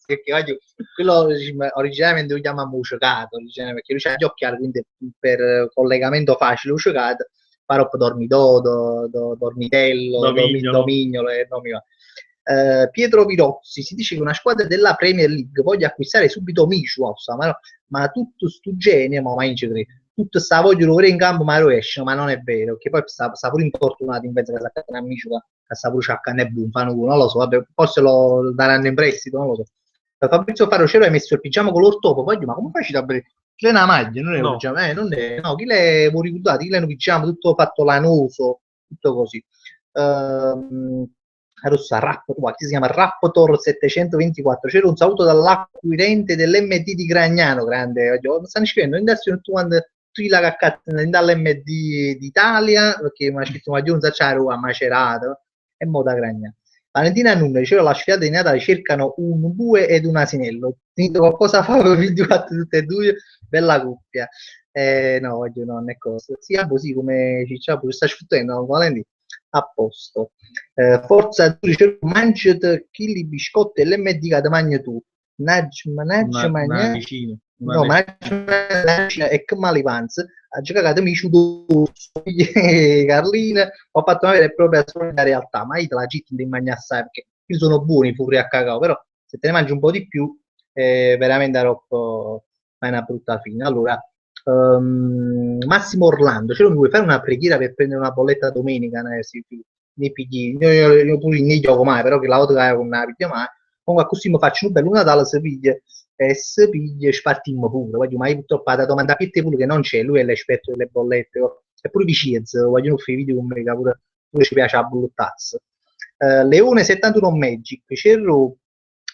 Perché voglio, quello originariamente lo chiamavamo ucciacato, perché lui c'ha gli occhiali, quindi per collegamento facile ucciacato, farò dormidò, dormitello, Domignolo. domignolo e nomi va. Pietro Pirozzi, si dice che una squadra della Premier League voglia acquistare subito Michu, ma tutto sto genio, ma mai in tutto sta vogliono pure in campo, ma lo esce, ma non è vero, che poi sta pure infortunato in mezzo a casa Michu, che sta pure ciaccando e boom, fanno uno, non lo so, vabbè, forse lo daranno in prestito, non lo so. Fabrizio Farocero hai messo il pigiama color topo, poi ma come fai a bere? Chi l'è una maglia, non è un No. pigiama, non è, no, chi l'è, voi ricordate, chi l'è un pigiama tutto fatto lanoso, tutto così. Rossa, Raptor, si chiama Raptor 724. C'era un saluto dall'acquirente dell'MD di Gragnano, grande. Stanno scrivendo, adesso tu quando tu la caccata dall'MD d'Italia, perché mi ha scritto una giunta a Macerata, e mo da Gragnano. Valentina Nunne diceva la sfilata di Natale cercano un bue ed un asinello. Finito qualcosa fa per 24 tutte e due, bella coppia. No, oggi non è cosa. Sia così come Cicciapo sta sfruttando, Valentina a posto. Forza tu dice mangiate chili biscotti e l'MD che ti mangi tu. Una vicina. No, mangia e che malivanza. A giocare ad amici Carlina, ho fatto una vera e propria solida realtà, ma io te la citti di mangiare assai perché io sono buoni pure a cacao, però se te ne mangi un po' di più, veramente troppo, è una brutta fine. Allora, Massimo Orlando, cioè, mi vuoi fare una preghiera per prendere una bolletta domenica? Nei pigli, io pure ne gioco mai, però che la volta che con una piglia mai, comunque così mi faccio un bello Natale se piglia e se piglia spartimmo pure, voglio mai purtroppo la domanda a Piette pure che non c'è, lui è l'esperto delle bollette, e pure di Ciez, voglio fare video con me che pure ci piace la bollettazza. Leone 71 Magic, Cerro,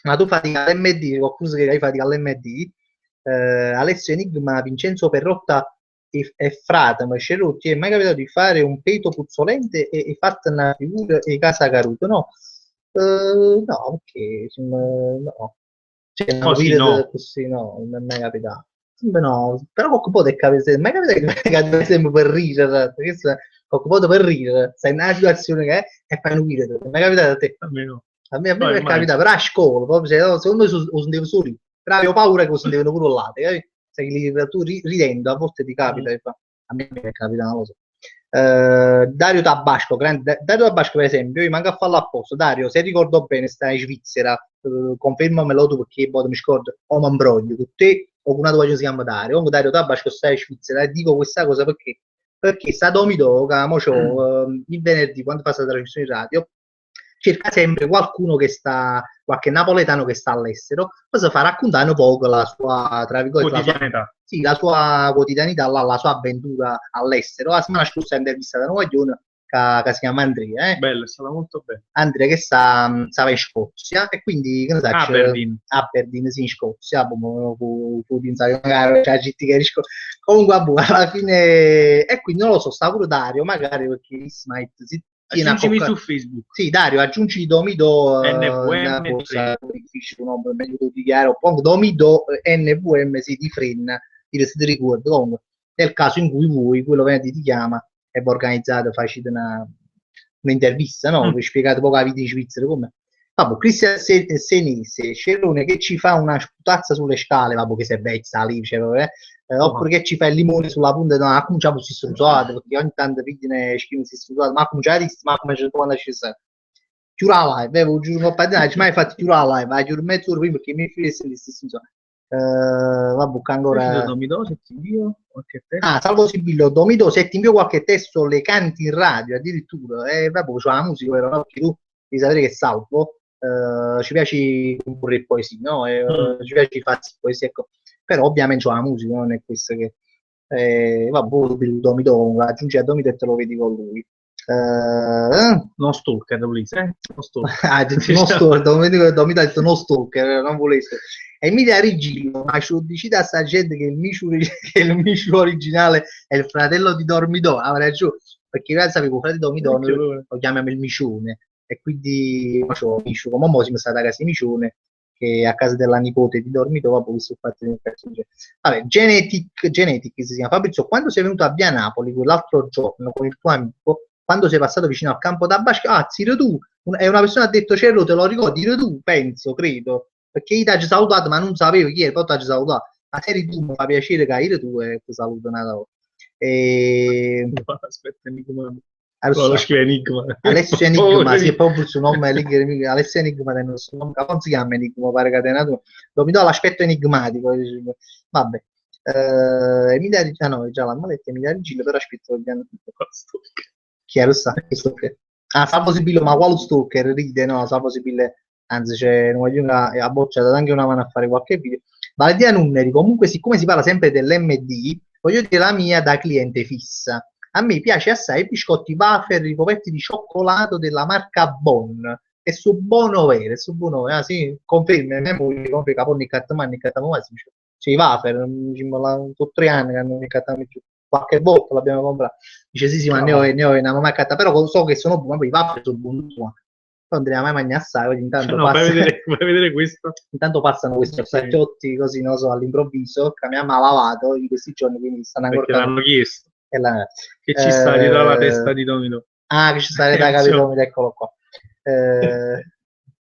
ma tu fai all'MD, qualcosa che hai fatto all'MD, Alessio Enigma, Vincenzo Perrotta e Frata, ma Cerruti, è mai capitato di fare un peto puzzolente e fatta una figura di casa Caruto? No, no, perché no. Cioè, una Così no. così, no, non è mai capitato. No, però qualche volta è capitato, mai capitato che capita sempre per ridere, qualche volta per ridere, stai in una situazione che è e fai un ridere, non è capitato a te? Almeno. A me è capitato, però a scuola, proprio, cioè, secondo me lo sentivo solo io, però avevo paura che lo sentivano pure là, sai, tu ridendo a volte ti capita, a me è capitato, non lo so. Dario Tabasco, Dario Tabasco per esempio, io manco a farlo apposta. Dario, se ricordo bene, sta in Svizzera, confermamelo tu perché poi mi scordo o mi imbroglio con te o con una tua che si chiama Dario. Comunque Dario Tabasco sta in Svizzera e dico questa cosa perché sta Domido, il venerdì quando fa la trasmissione in radio, cerca sempre qualcuno che sta, qualche napoletano che sta all'estero, poi si fa raccontare un po' la sua, tra virgolette, sì, la sua quotidianità, la sua avventura all'estero. La settimana scorsa ho intervistato un coglione che si chiama Andrea, Bello, è stata molto bella. Andrea che stava in Scozia e quindi che ne sai, Aberdeen, sì, in Scozia, comunque alla fine e quindi non lo so, sta pure Dario magari perché Smite si tiene aggiungimi su Facebook. Sì, Dario, aggiungi Domido NVM Domido NVM sì, di Frenna, di se ti ricordo comunque nel caso in cui vuoi quello venerdì ti chiama e va organizzato facile un'intervista, no? Vi spiegate poco la vita in Svizzera come. Vabbè, Cristian Senese, Cerrone che ci fa una sputazza sulle scale, vabbè che se vezza lì, oppure che ci fa il limone sulla punta, no, ma cominciamo si struzzato, perché ogni tanto viene schifo si struzzato, ma cominciare ma come c'è quando ci sta. Chiura la live, avevo giuro un po' di anni, mai fatto chiura la live, giuro mezz'ora prima perché mi figli si struzzato. Vabbè, ancora. Ah, Salvo Sibillo, Domido, se ti invio qualche testo le canti in radio addirittura, vabbè, c'è la musica, però no? Perché tu devi sapere che Salvo ci piace comporre poesia, no? Ci piace fare poesia, ecco. Però ovviamente c'è la musica, non è questo che. Vabbè, Domido, aggiungi a Domido e te lo vedi con lui. Non stalker, non stalker, Domido ha detto non stalker, non volesse. Emilia Rigillo, ma ci dici a sta gente che il Micio originale è il fratello di Dormidò, avrà ragione, perché io sapevo fratello di Dormidò, lo chiamiamo il Micione, e quindi Micio, come mo siamo stati a casa di Micione, che è a casa della nipote di Dormito, vabbè, questo fatto di un cazzo di vabbè, Genetic si chiama. Fabrizio, quando sei venuto a Via Napoli quell'altro giorno con il tuo amico, quando sei passato vicino al campo da basket, zio tu, è una persona ha detto Cerro, te lo ricordi, tu, penso, credo, perché io ti ho salutato ma non sapevo chi era, poi ti ho salutato, ma se eri tu mi fa piacere che eri tu e ti saluto una volta. No, aspetta, Enigma. Allora, Lo scrive Enigma. Alessio Enigma, sì, è proprio il suo nome, Alessio Enigma, non si chiama Enigma, pare catenato, lo mi do l'aspetto enigmatico, vabbè. Emilia Rigillo, no, già la maletta Emilia Rigillo, però aspetta, chi è lo sta? Salvo Sibillo, ma quale stalker? Ride, no, Salvo Sibille, anzi c'è una bocciata anche una mano a fare qualche video. Valentina Nunneri, comunque siccome si parla sempre dell'MD, voglio dire la mia da cliente fissa. A me piace assai i biscotti wafer ricoperti di cioccolato della marca Bon. È su buono vero, è su buono vero. Ah sì, confermi, me moglie compri caponni cattamani, cattamani, c'è i wafer, sono 3 anni che hanno cattamani più. Qualche volta l'abbiamo comprato. Dice sì, ma ne ho una mamma catta, però so che sono buoni, i wafer sono buoni. Non te ne mai mangiare assai, oggi intanto no, fai vedere questo. Intanto passano questi assaggiotti così, non so, all'improvviso, che mia mamma ha lavato in questi giorni, quindi stanno ancora... Perché l'hanno chiesto. Che ci sta dietro la testa di Domino. Che ci sta dietro la capito Domino, eccolo qua.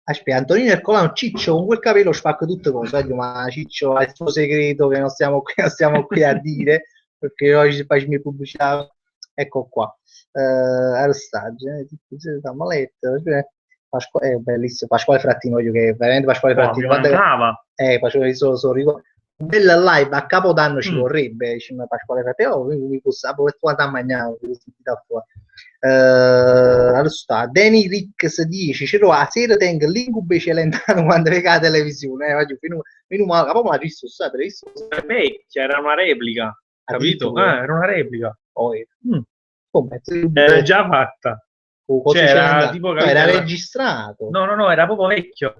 Aspetta, Antonino Ercolano, Ciccio, con quel capello spacca tutte cose, ma Ciccio ha il suo segreto che non stiamo qui a dire, perché oggi si facciamo pubblicità, ecco qua. Aerostaggio, maletta, è bellissimo, Pasquale Frattino, che è veramente Pasquale Frattino. Pasquale, un bel live a Capodanno ci vorrebbe, Pasquale Frattino, quindi quanto ha mangiato, allora sta Danny Ricks 10 c'ero a sera tengo l'incubo Celentano quando vede la televisione fino a proprio la visto è vecchia, era una replica, capito? Era una replica già fatta, era, tipo, era registrato, no, era proprio vecchio,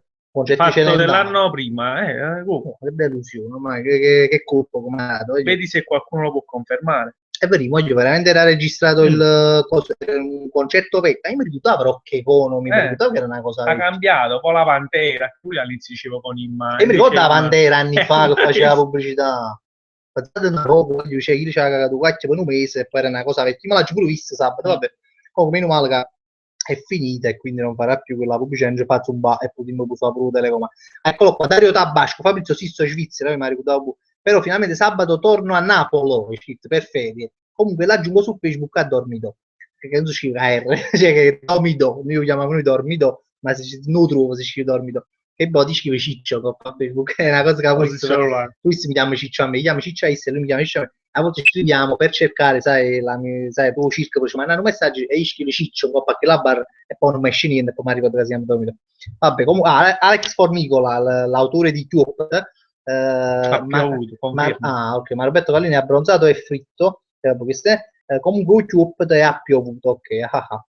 fatto dell'anno prima, che delusione, ma che colpo vedi se qualcuno lo può confermare. È vero, voglio veramente era registrato un concerto vecchio. Io mi ricordavo però che mi ricordavo che era una cosa ha cambiato, poi la Pantera, qui all'inizio dicevo con immagini. E mi ricordo la Pantera anni fa che faceva pubblicità. Pensate una roba, cioè io c'era cagato qualche per un mese e poi era una cosa vecchia, ma l'ho pure vista sabato, vabbè. Comunque meno male che è finita e quindi non farà più quella pubblicità, non ci faccio un ba e poi mi puso pure telecoma. Eccolo qua, Dario Tabasco, Fabrizio Sisto Svizzera, mi ricordavo, però finalmente sabato torno a Napoli per ferie. Comunque l'aggiungo su Facebook a Dormito, perché non si scrive R, cioè che Dormito, noi lo chiamiamo noi Dormito, ma se non trovo si scrive Dormito. E poi ti scrive Ciccio a Facebook, è una cosa che lui mi chiama Ciccio a me, mi chiama Ciccio a Issa, lui mi chiama Ciccio a me. A volte scriviamo per cercare, sai, poi circa, poi ci mandano messaggi e io scrivo Ciccio, perché la bar e poi non mi esce niente, e poi mi ricordo che si chiama Dormito. Vabbè, comunque, Alex Formicola, l'autore di Tuop, ok, ma Roberto Callini è abbronzato e fritto, comunque Tuop è ha piovuto, ok,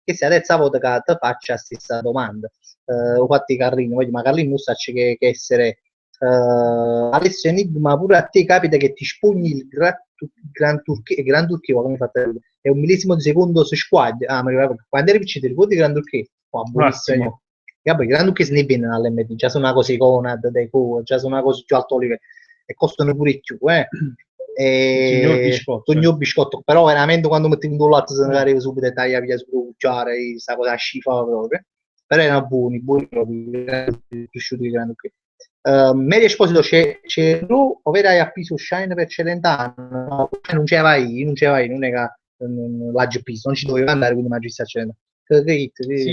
che se adesso a volta che ti faccia la stessa domanda. Ho fatto i Carlini, ma Carlini non sa che essere Alessio Enigma, pure a te capita che ti spugni il Gran Turchia, come fate? È un millesimo di secondo su squad. Quando eri piccino ti ricordi Gran Turchia? Buonissimo. Vabbè, Gran Turchia se ne viene all'MD, già sono una cosa icona dei co, già sono una cosa più alto livello e costano pure più, Signor biscotto, però veramente quando metti un dollaro se ne arriva subito e taglia via sul cucciare, questa cosa scifa proprio. Però erano buoni proprio, cresciuti di Gran Turchia. Mary Esposito c'è overai a piso Shine per Celentano, no, non ce vai, non è che l'agge piso, non ci doveva andare, quindi magista Celentano.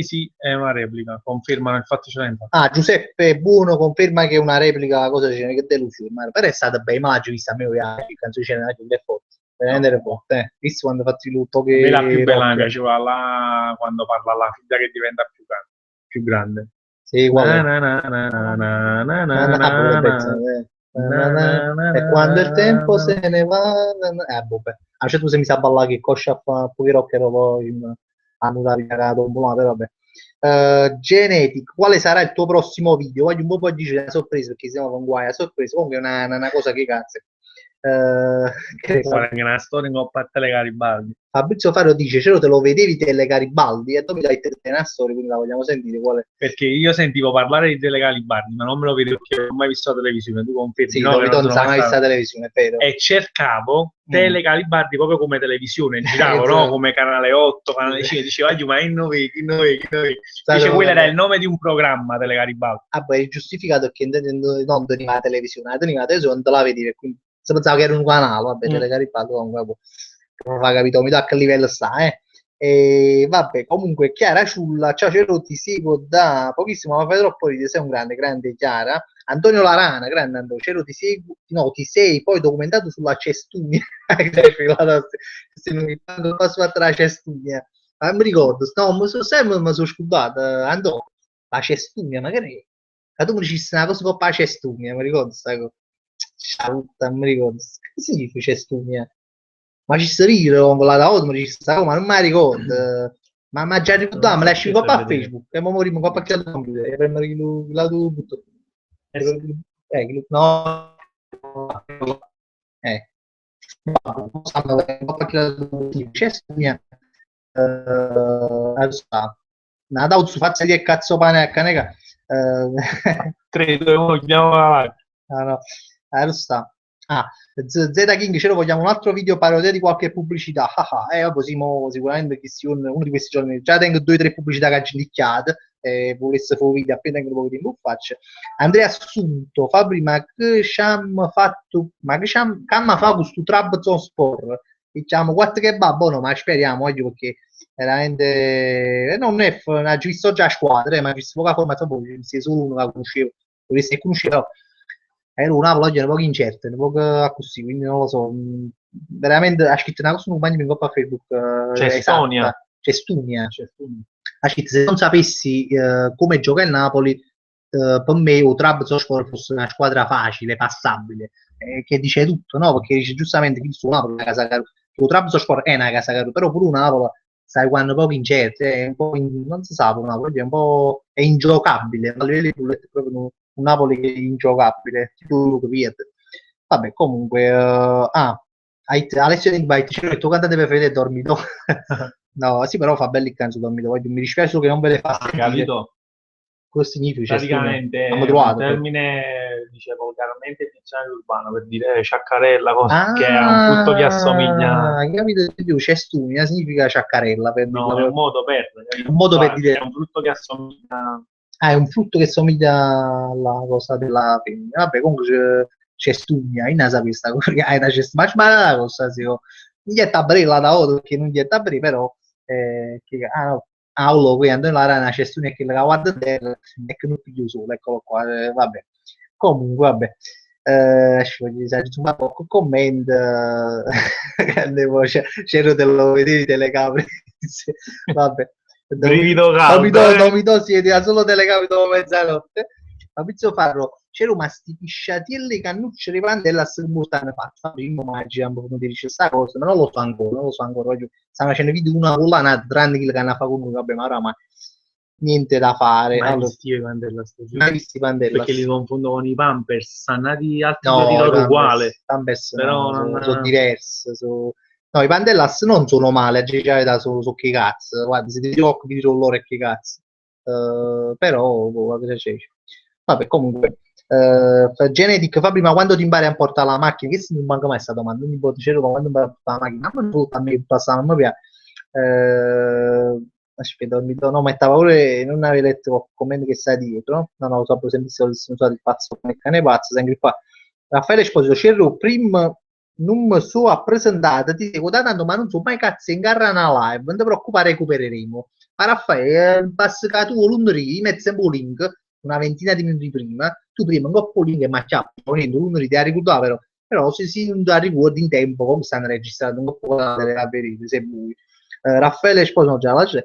Sì, è una replica, conferma il fatto Celentano. Giuseppe Buono conferma che è una replica, cosa c'è, che delusione, però è stata bella, ma l'agge vista a me, la canzone Celentano è forte, veramente forte, visto quando fatti tutto che... Me la più bella mi piaceva quando parla la figlia che diventa più grande. Sì, e quando il tempo se ne va a un certo punto mi sa ballare che coscia a fare un po' di rock e poi a nuotare la tombola, però vabbè. Genetic, quale sarà il tuo prossimo video? Voglio un po' poi dire la sorpresa perché siamo con guai a sorpresa, comunque è una cosa che cazzo. Che ne so. Guarda che una storia in Coppa a Tele Garibaldi. Fabrizio Faro dice: Cero, te lo vedevi Tele Garibaldi? E dopo dai te una storia, quindi la vogliamo sentire. Quale... Perché io sentivo parlare di Tele Garibaldi, ma non me lo vedevo perché non ho mai visto la televisione. Tu confermi, Sì, no? Che Domito non non sono sa mai mai vista stato. la televisione, è vero. E cercavo Tele Garibaldi proprio come televisione, giravo, Che no? zio- Come Canale 8, Canale 5, dicevo, "Ah, ma che noi, chi noi, chi noi?" Sai Invece dove quello era guardare? il nome di un programma, Tele Garibaldi. Ah, poi è giustificato che non veniva la televisione, la televisione non te la vedi, quindi se pensavo che era un canale, vabbè, Mm. Tele Garibaldi, comunque, boh, non fa capito, mi a che livello sta, eh. E vabbè, comunque Chiara Ciulla, ciao Cero, ti seguo da pochissimo, ma fai troppo ridere, sei un grande, grande Chiara. Antonio Larana, grande Antonio, Cero, ti seguo, no, ti sei poi documentato sulla cestugna, se non mi passo a la cestugna, ma mi ricordo, no, mi sono scusato, Antonio, la cestugna, magari, ma tu mi dicessi una cosa con la cestugna, mi ricordo, sta cosa, ciao, mi ricordo, che significa cestugna? Ma ci sta ridere con la da auto, ma ci sta, ma non mi ricordo. Ma già ricordato, me lasci un po' a Facebook e mo morimo un po' a chiaro computer e prendo la tu butto. No. Eh. No, stanno un po' a chiaro c'è mia. Sta. Na da su faccia di cazzo pane a canega. 3, 2, 1, chiudiamo avanti. Ah, no. Sta. Ah, Z King, ce lo vogliamo un altro video parodia di qualche pubblicità. Così sicuramente che sia uno di questi giorni. Già tengo 2 o 3 pubblicità che aggiudicate. Volesse fare video appena tengo un po' di tempo faccio. Andrea Assunto, Fabri, ma che c'hanno fatto? Ma che c'hanno fatto questo Trabzon Sport? Diciamo, quattro che babbo, no, ma speriamo, perché veramente non è una visto già squadre, ma visto poca formazione, poi c'è solo uno che conoscevo, dovresti conoscere, era un Napoli oggi è un po' incerto, un po' così, quindi non lo so. Veramente ha scritto una cosa un compagno in a Facebook Cestonia. esatta, Cestugna. Ha scritto se non sapessi come gioca il Napoli, per me o Trabzonspor fosse una squadra facile, passabile, che dice tutto, no? Perché dice giustamente che il suo Napoli è una casa caruta, o Trabzonspor è una casa caruta, però pure un Napoli sai quando è poco incerto, è un po' non si sa, un Napoli è un po' è ingiocabile, a livello di bullet è proprio un Napoli che è ingiocabile, tipo capite. Vabbè, comunque, Alessio Di Bite, il tuo cantante preferito è Dormito. No, sì, però fa belli canzoni Dormito. Mi dispiace solo che non ve le fa sentire. Capito? Cosa significa? Praticamente Abbiamo è un trovato. termine, dice volgarmente dizionario urbano per dire sciaccarella, che è un frutto che assomiglia. Hai capito di più? Cestugna significa sciaccarella. Per No, dirla è un modo per, un modo per è dire. un frutto che assomiglia. Ah, è un frutto che somiglia alla cosa della femmina. Vabbè, comunque cestugna, io non sapevo questa cosa, che hai una cestugna, ma la cosa, sì, non gli è brilla da auto, perché non gli è brilla, però, no, Aulo, qui andando là, una cestugna che la guarda a terra, e che non piglio solo, eccolo qua, vabbè. Comunque, vabbè. Un po' commento, c'ero dello vedevi telecamere, vabbè. Brivido Non caldo, mi do siete solo telecamere dopo mezzanotte. Fabrizio Farro, c'era una sti pisciatielli cannucce di Vandella simultaneo fatto. Io immagino come ti dice sta cosa, ma non lo so ancora, non lo so ancora. Stanno facendo video una collana, tranne che hanno fatto comunque, vabbè, ma oramai niente da fare. ma Allora, visti io i Vandellas? mai visti Vandella? Perché li confondo con i Pampers, sono nati altri due di No, i loro uguale, Pampers però no, non. sono diversi. No, i Pandellas non sono male, a dire sono che cazzo. Guarda, se ti occupi di loro e che cazzo. Però, boh, cosa c'è? Vabbè, comunque. Genetic fa prima quando ti impari a portare la macchina, che se non manca mai questa domanda, ogni volta c'ero quando impari a portare la macchina, ma non a me passava, non mi piace. Aspetta, no, metteva pure, non avevo letto il commento che sta dietro, no, no, so sempre se avessimo usato il pazzo come cane pazzo, sempre qua. Raffaele Esposito, c'ero prima non mi so a presentare, ti seguo da tanto, ma non so mai cazzo in gara una live, non ti preoccupare, recupereremo. Ma Raffaele, basta che tu volumi, metti un po' link, una ventina di minuti prima, tu prima un po' link e macchiato, volendo l'uno ti ha ricordato, però se si non ti ricordi in tempo, come stanno registrando un po' la vedere, se vuoi. Raffaele Esposito, già la c'è.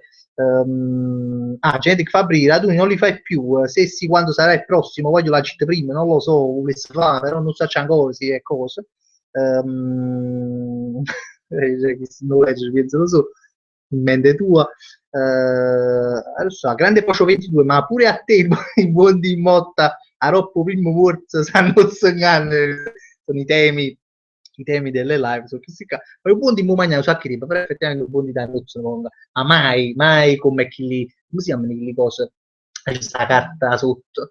Genetic Fabri, i raduni non li fai più, se sì quando sarà il prossimo, voglio la città prima, non lo so, volessi fare, però non so ancora se è cosa. Non legge, penso, lo so, in mente tua. So, grande Pocio 22, ma pure a te i buon di Motta, a Roppo primo forza, sanno sognare, sono i temi i temi delle live sono questi qua. Ma il buon di Mumagna un sacco di riba, però effettivamente il buon di tanto ma mai come chi li, come si chiamano quelle cose? C'è questa carta sotto,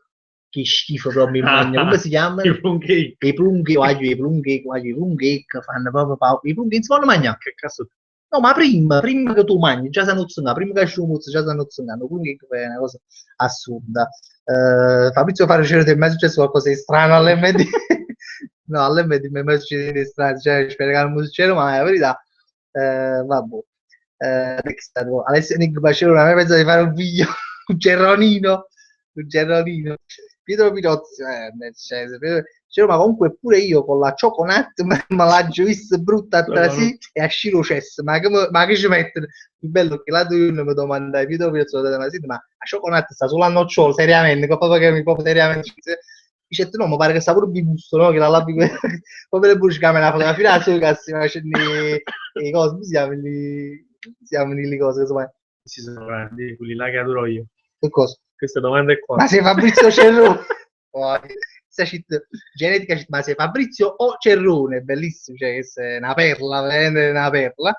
che schifo proprio in magna, come si chiamano? I plum cake. I plum cake, i plum cake fanno proprio paura, i plum cake si fanno mangiare. Che cazzo? No, ma prima che tu mangi, già sanno zuccare, prima che esci un muzzo, già sanno zuccare, quindi è una cosa assurda. Fabrizio Faracero, ti è mai successo qualcosa di strano all'MD? No, all'MD mi è mai successo di strano, cioè, spero che non mi succeda, ma è la verità. Vabbè. Alessio Enigma c'era, a me pensa di fare un video, un gerronino. Pietro Pirozzi, ma comunque pure io con la Choconat me la vista brutta trasì e a sciro cesso, ma che ci mettono? Il bello che l'altro giorno mi domandai Pietro Pirozzi, ma la Choconat sta solo a nocciolo, seriamente, proprio che proprio seriamente dice, no, mi pare che sta pure Bibusto, no? Che la labi proprio le bucce che me la fotografia la sua cazzo, ma c'è le cose, come si chiamano le cose, insomma. Sì, sono grandi, quelli là che adoro io. Che cosa? Queste domande qua. Ma sei Fabrizio Cerrone? Genetica, ma sei Fabrizio o Cerrone? Bellissimo, cioè questa è una perla, veramente una perla.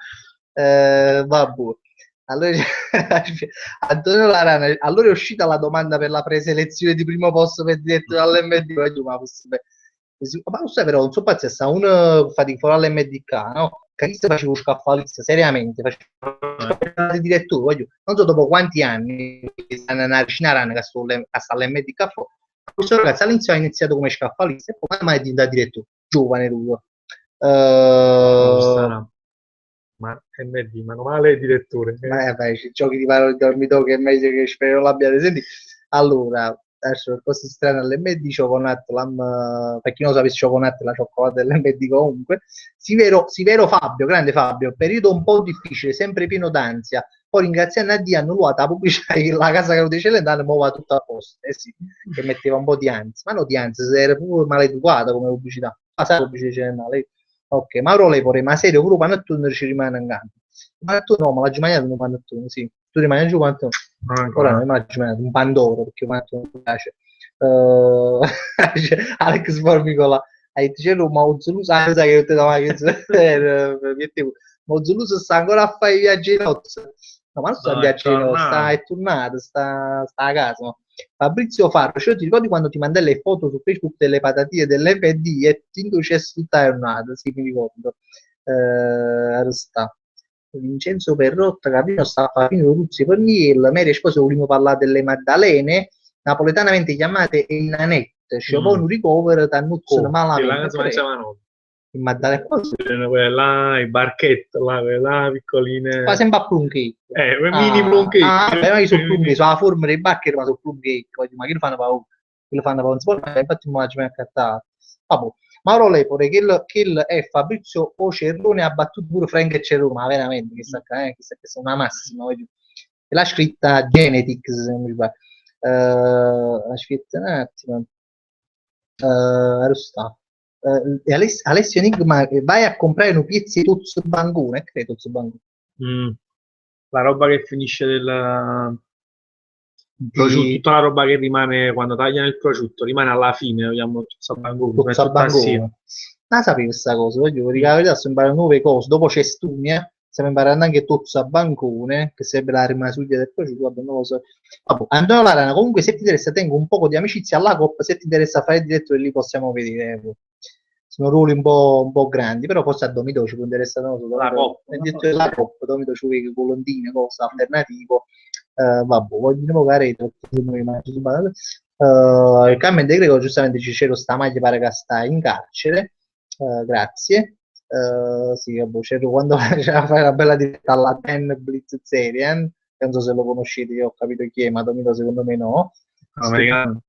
Vabbè. Allora, Antonio Larana, allora è uscita la domanda per la preselezione di primo posto per direttore all'MD, ma lo sai però, non so pazzesco, uno fa di fuori all'MDK, no? Che faceva lo scaffalista, seriamente, faceva il direttore, voglio, non so dopo quanti anni stanno a Cinarana che sta all'MDK, questo ragazzo all'inizio ha iniziato come scaffalista e poi mai è diventato direttore, giovane lui. Ma MD, manuale direttore. Vabbè, giochi di parole di dormitorio che è meglio che spero l'abbiate sentito. Allora, adesso cose strane all'MD, Cioconato, per chi non sapesse Cioconato, la cioccolata dell'MD comunque. Sivero Fabio, grande Fabio, periodo un po' difficile, sempre pieno d'ansia. Poi ringraziando a Dio hanno annullato la pubblicità che la casa che di Celentano muova tutto a posto. Sì, che metteva un po' di ansia. Ma non di ansia, era proprio maleducata come pubblicità. Ma sai la pubblicità di Celentano? Ok, Mauro Lepore, ma serio, pure panettone ci rimane in campo. Panettone no, ma la giù un panettone, sì. Tu rimani giù panettone? Ora no, ma la un pandoro, perché il panettone mi piace. Alex Formicola, hai detto, ma Ozzolus, sai che io ti do ma Ozzolus sta ancora a fare i viaggi in nozze. No, ma non sta in viaggio in nozze, è tornato, sta a casa, no? Fabrizio Farro, cioè, ti ricordi quando ti mandai le foto su Facebook delle patatine dell'FD e ti inducessi tutta giornata? Sì, mi ricordo. Sta. Vincenzo Perrotta, Capino sta a Fabino Ruzzi per Miel, Mary Sposo vogliamo parlare delle Maddalene, napoletanamente chiamate e nanette, cioè poi un ricovero da nuzzano malamente. Il Maddalene cosa? Quella, il barchetto, quella piccoline. Fa sempre a plum cake. Mini plum cake. Ma io sono plum cake, sono la forma dei barcheri, ma sono plum cake. Ma che lo fanno paura? Che lo fanno paura? Infatti mi faccio accattare. Vabbè. Mauro Lepore, che è Fabrizio Ocerrone ha battuto pure Frank e Cerrone, ma veramente, che sta una massima. E l'ha scritta Genetics, se non mi sbaglio. La scritta un attimo. Sta. Alessio Enigma, vai a comprare un pezzo di Tozzo Bangone, credo Tozzo Bangone. La roba che finisce del prosciutto, tutta la roba che rimane quando tagliano il prosciutto, rimane alla fine, vediamo Tozzo Bangone. Non sapevo questa cosa, voglio dire la verità, sto imparando nuove cose, dopo c'è Stunia, stiamo imparando anche Tozzo Bangone, che sarebbe la rimasuglia del prosciutto, vabbè, non lo so. Vabbè, Antonio Larana, comunque se ti interessa tengo un po' di amicizia alla Coppa, se ti interessa fare il direttore lì possiamo vedere. Sono ruoli un po' grandi, però forse a Domido ci può interessare la Coppa, Domido ci vuole volontine, cosa alternativo. Vabbè, vogliamo magari Carmen De Greco giustamente Cicero sta maglia pare che sta in carcere. Grazie. Sì, vabbè, c'ero quando faceva fare la bella diretta alla Ten Blitz Serien, non so se lo conoscete, io ho capito chi è, ma Domino secondo me no. Americano.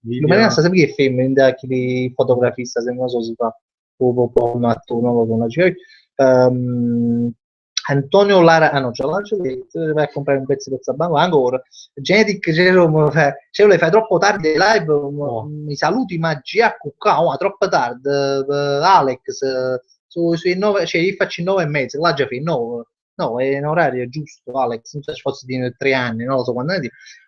Domenico sa sempre che è femmina, chi di fotografista, se non so si fa un attore, Antonio Lara, no, già l'ho detto, vai a comprare un pezzo di Zabbanco, ancora, Genetic, ce lo fai troppo tardi ai live, mi saluti, ma GA, troppo tardi, Alex, sui 9, cioè io faccio 9:30, là già fai 9, no, è un orario giusto, Alex, non so se fosse di 3 anni, non lo so quando è,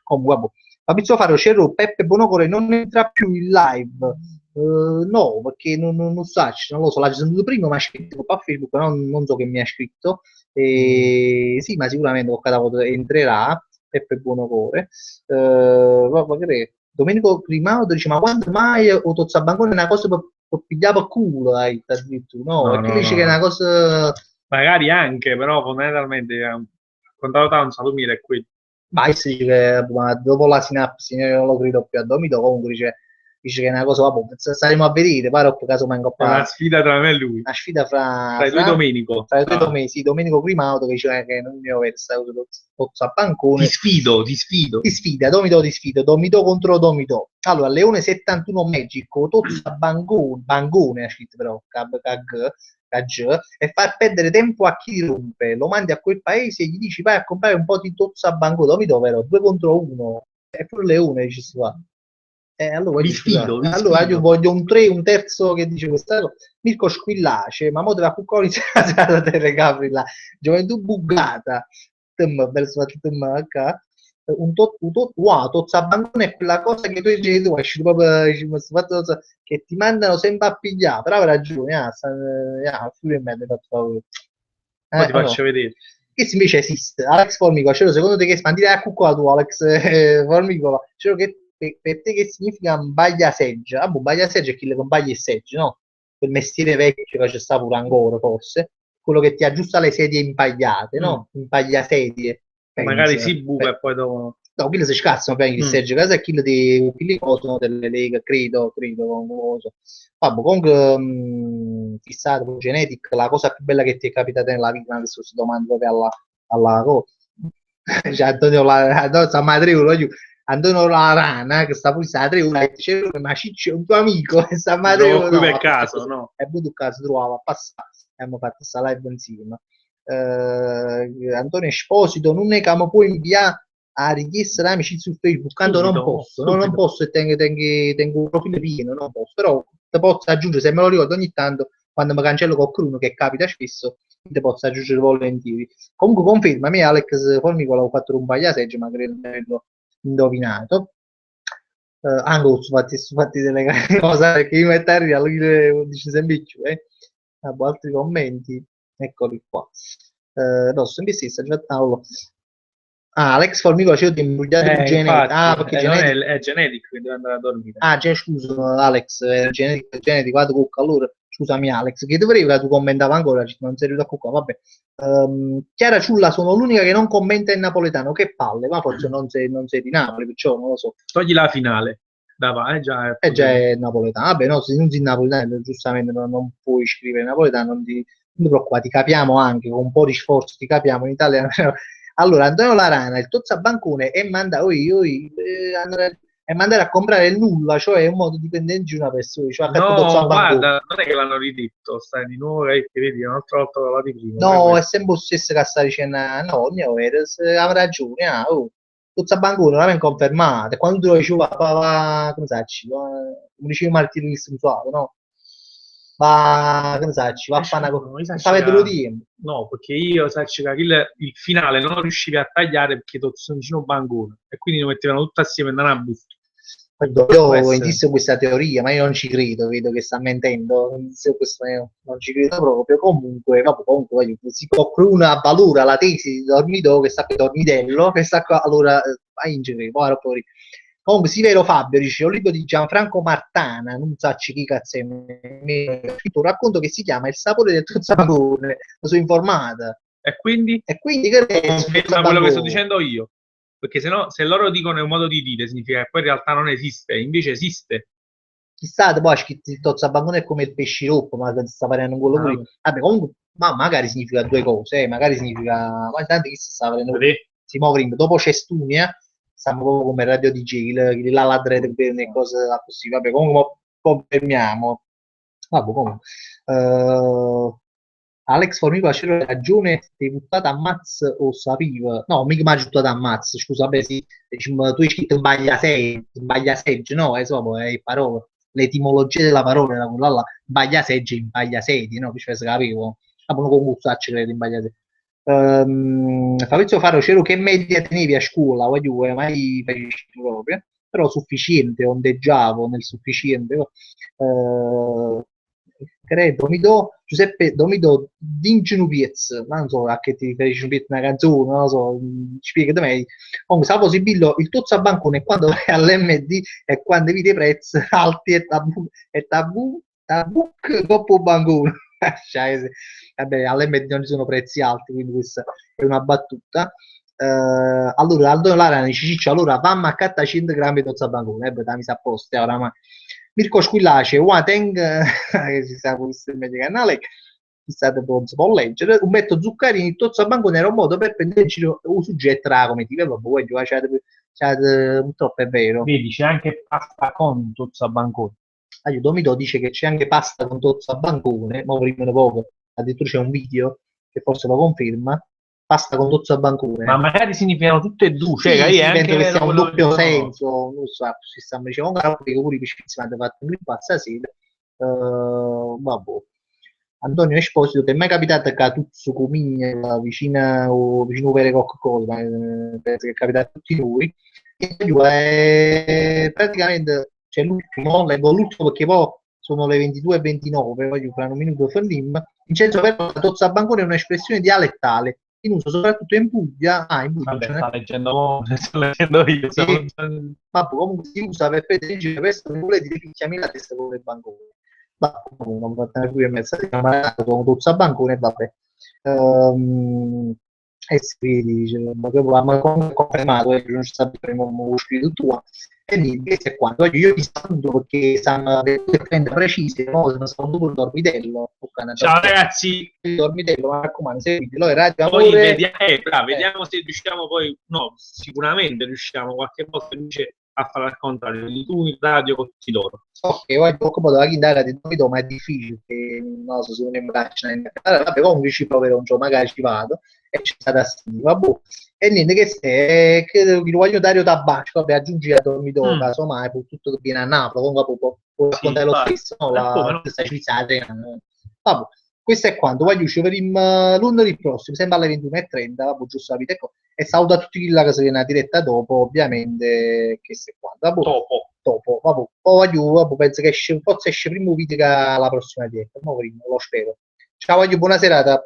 comunque, vabbè. Fabrizio Faro, Cerro, Peppe Bonocore non entra più in live, No, perché non so, non lo so, l'ha sentito prima, mi ha scritto a Facebook, non so che mi ha scritto. Sì, ma sicuramente qualche volta entrerà, Peppe Buonocore. Magari Domenico Grimaudo dice, ma quando mai o Tozzabancone è una cosa per pigliare per culo, addirittura, no? No, Perché no, lui dice no, che è no. una cosa... Magari anche, però fondamentalmente contare tanto la mira è quello. Ma si dice che ma dopo la sinapsi non lo credo più a Domito, comunque dice che è una cosa, vabbè, staremo a vedere, poi per caso manco È una sfida tra me e lui. una sfida Tra i due Domenico. fra i due Domenici, Domenico Grimaudo che dice che non ne ho questa cosa a Ti Bancone. sfido, ti sfido. Ti sfida, Domito ti sfido, Domito contro Domito. Allora, Leone 71 Magic, Tozza Bangone, ha scritto però, e far perdere tempo a chi rompe. Lo mandi a quel paese e gli dici vai a comprare un po' di Tozza Bangone, Domito, vero? 2 contro 1. E pure Leone dice si va. Allora, Vi sfido, vi allora io sfido. voglio un terzo che dice questa cosa. Mirko Squillace, ma mo te la cuccoli da te Capri là. Gioventù buggata. Verso wow, Tozzabandone è quella cosa che tu dici tu, esci proprio che ti mandano sempre a pigliare, però hai ragione, pure me l'hai fatto favore. Poi ti Allora. faccio vedere. Che invece esiste? Alex Formicola, secondo te che spandire a cuccola tu, Alex Formicola, che per te che significa baglia seggia? Ah, boh, baglia seggia è chi le compaglia e seggia, no? Quel mestiere vecchio che c'è sta pure ancora, forse. Quello che ti aggiusta le sedie impagliate, no? Impaglia sedie. Magari Pensa. si buca e poi dopo... No, quello si scazzano per il seggio, casa e quello di quelli cosa delle leghe, credo, non lo so. Vabbè, comunque, chissà, genetic, la cosa più bella che ti è capitata nella vita, adesso si domanda proprio alla cosa. Cioè, Antonio Sammadreulo, Antonio La Rana, che sta pure a 3 ore, e dice, ma Ciccio è un tuo amico, e Trovo Sammadreulo, qui no, per ma caso, no? è brutto caso, trovava a passare, e abbiamo fatto questa live insieme. Antonio Esposito, non è che mi può inviare a richiesta di amicizia su Facebook, tanto non posso, no, non posso e tengo un profilo pieno, non posso, però te posso aggiungere, se me lo ricordo ogni tanto, quando mi cancello qualcuno, che capita spesso, te posso aggiungere volentieri. Comunque conferma, a me Alex Formicola ho fatto un pagliaseggio, ma credo di averlo indovinato. Anche sono fatti delle cose che io metto a ridere, alla fine dice sempre più, altri commenti, eccoli qua. No, sempre stessa, già tavolo. Alex Formicola c'è di imbugliare genetico. Ah, Infatti, perché non genetico. è genetico, quindi deve andare a dormire. Ah, scusa, Alex, genetico, vado cucca. Allora, scusami Alex, che dovrei che tu commentava ancora, non sei riuscito a cucca, vabbè. Chiara Ciulla, sono l'unica che non commenta in napoletano, che palle, ma forse non sei di Napoli, perciò non lo so. Togli la finale. Dai, già è Già è napoletano, vabbè, no, se non sei napoletano, giustamente non puoi scrivere napoletano, non ti preoccupare, ti capiamo anche, con un po' di sforzo ti capiamo in italiano. Allora, Antonio Larana, il Tozza Bancone, e mandare a comprare il nulla, cioè un modo di prendere in giro una persona, cioè no, guarda, non è che l'hanno ridetto, stai di nuovo che vedi, un'altra volta la di prima. no, è sempre lo stesso che sta dicendo, no, ha ragione, Tozza Bancone non l'abbiamo confermato, e quando tu lo dicevi, come sai, come dicevi Martino Istrutuato, no? Ma come sai, va a fare una cosa, sapete lo dire? No, perché io sai che il finale non riuscivi a tagliare perché sono vicino bancone e quindi lo mettevano tutto assieme e non a busto. Io insisto questa teoria, ma io non ci credo, vedo che sta mentendo, non ci credo proprio. Comunque, si qualcuno avvalora la tesi di Dormito, che sta qui Dormitello, che sta qua, allora vai in giro, poi. Comunque, sì, vero Fabio, dice, un libro di Gianfranco Martana, non so chi cazzo è, ha scritto un racconto che si chiama Il sapore del Tozzabagone, lo sono informata. E quindi che conferma quello che sto dicendo io. Perché se loro dicono è un modo di dire, significa che poi in realtà non esiste, invece esiste. Chissà, poi ha scritto il Tozzabangone è come il pesci rotto, ma sta facendo quello pure. Vabbè, comunque, ma magari significa due cose, magari significa. Ma intanto chi si sta facendo? Si muove dopo Cestunia, stiamo proprio come Radio DJ, la ladrete bene e cose così. Vabbè, comunque, confermiamo. Vabbè, comunque. Alex Formico c'era ragione, sei buttata a Maz o sapiva? No, mica mi ha buttata a Maz, scusa, vabbè sì, diciamo, tu hai scritto sbaglia segge, no? Insomma, è parole, l'etimologia della parola era quella là, sbaglia segge, impaglia sedi, no? Che capivo, non con gusto credo in baglia sedi. Fabrizio Faro, c'ero che media tenevi a scuola, voglio, mai fai proprio? però sufficiente, ondeggiavo nel sufficiente. Credo, Giuseppe, mi do d'ingenuiezza, ma non so a che ti riferisci una canzone, non lo so, spiega da me. Comunque, sa possibile, il tozzo a bancone quando vai all'MD e quando vedi i prezzi alti e tabù dopo bancone. Vabbè, all'MD non ci sono prezzi alti, quindi questa è una battuta. Allora, Aldo Lara dice Ciccio, allora fammi a catta 100 grammi di tozzo a bancone, mi sa a posto, ora ma Mirko Squillace, Wateng, che si sa questo il medio canale, chissà se si può leggere, un metto zuccherini, tozzo a bancone era un modo per prendere in giro un soggetto come ti vedo, poi purtroppo è vero. Vedi, c'è anche pasta con tozzo a bancone. Domito dice che c'è anche pasta con tozzo a bancone, ma prima di poco, addirittura c'è un video che forse lo conferma, pasta con tozzo a bancone. Ma magari significano tutte e due, cioè sì, anche penso che sia un doppio senso, no. non so, si sta dicendo, che pure i pescizi mi hanno fatto un grippo stasera, vabbè. Antonio Esposito, ti è mai capitato che a Tuzzo Comigna, vicino Vere Coca-Cola, penso che è capitato a tutti noi, e praticamente c'è l'ultimo, leggo l'ultimo perché poi sono le 22:29, voglio fare un minuto di film. Vincenzo Verno, la tozza a bancone è un'espressione dialettale in uso soprattutto in Puglia. In Puglia vabbè, sta leggendo io. Ma comunque si usa per prendere in giro, questo non vuole dire picchiami la testa con le bancone. Ma non va bene qui e mezza, ma con tozza a bancone e vabbè. E si dice, ma confermato, non ci sappiamo uscire tuo. E niente, questo è quanto. Io vi saluto perché stanno prendere precise, no? Sono dopo il dormitello. Ciao ragazzi! Il dormitello, mi raccomando, seguitelo. Radio poi Amore. Vediamo se riusciamo poi, no, sicuramente riusciamo qualche volta invece a far raccontare di tu in radio con tutti loro. Ok, poi poco da chiedere di domito, ma è difficile, perché non so se non mi piace. Vabbè, comunque ci proverò un giorno, magari ci vado e c'è stata vabbè. E niente, che vi voglio Dario Tabacco, vabbè, aggiungi a dormito, casomai, per tutto che viene a Napoli, comunque può raccontare lo stesso, no? La stessa città. Vabbè. Questo è quanto, voglio uscire per lunedì prossimo, sempre alle 21:30, vabbè, giusto la vita, ecco. E saluto a tutti quelli che si viene a diretta dopo, ovviamente, che se quanto. Vabbè, dopo, vabbè. Poi voglio, penso che forse esce il primo video che la prossima diretta, lo spero. Ciao, voglio buona serata.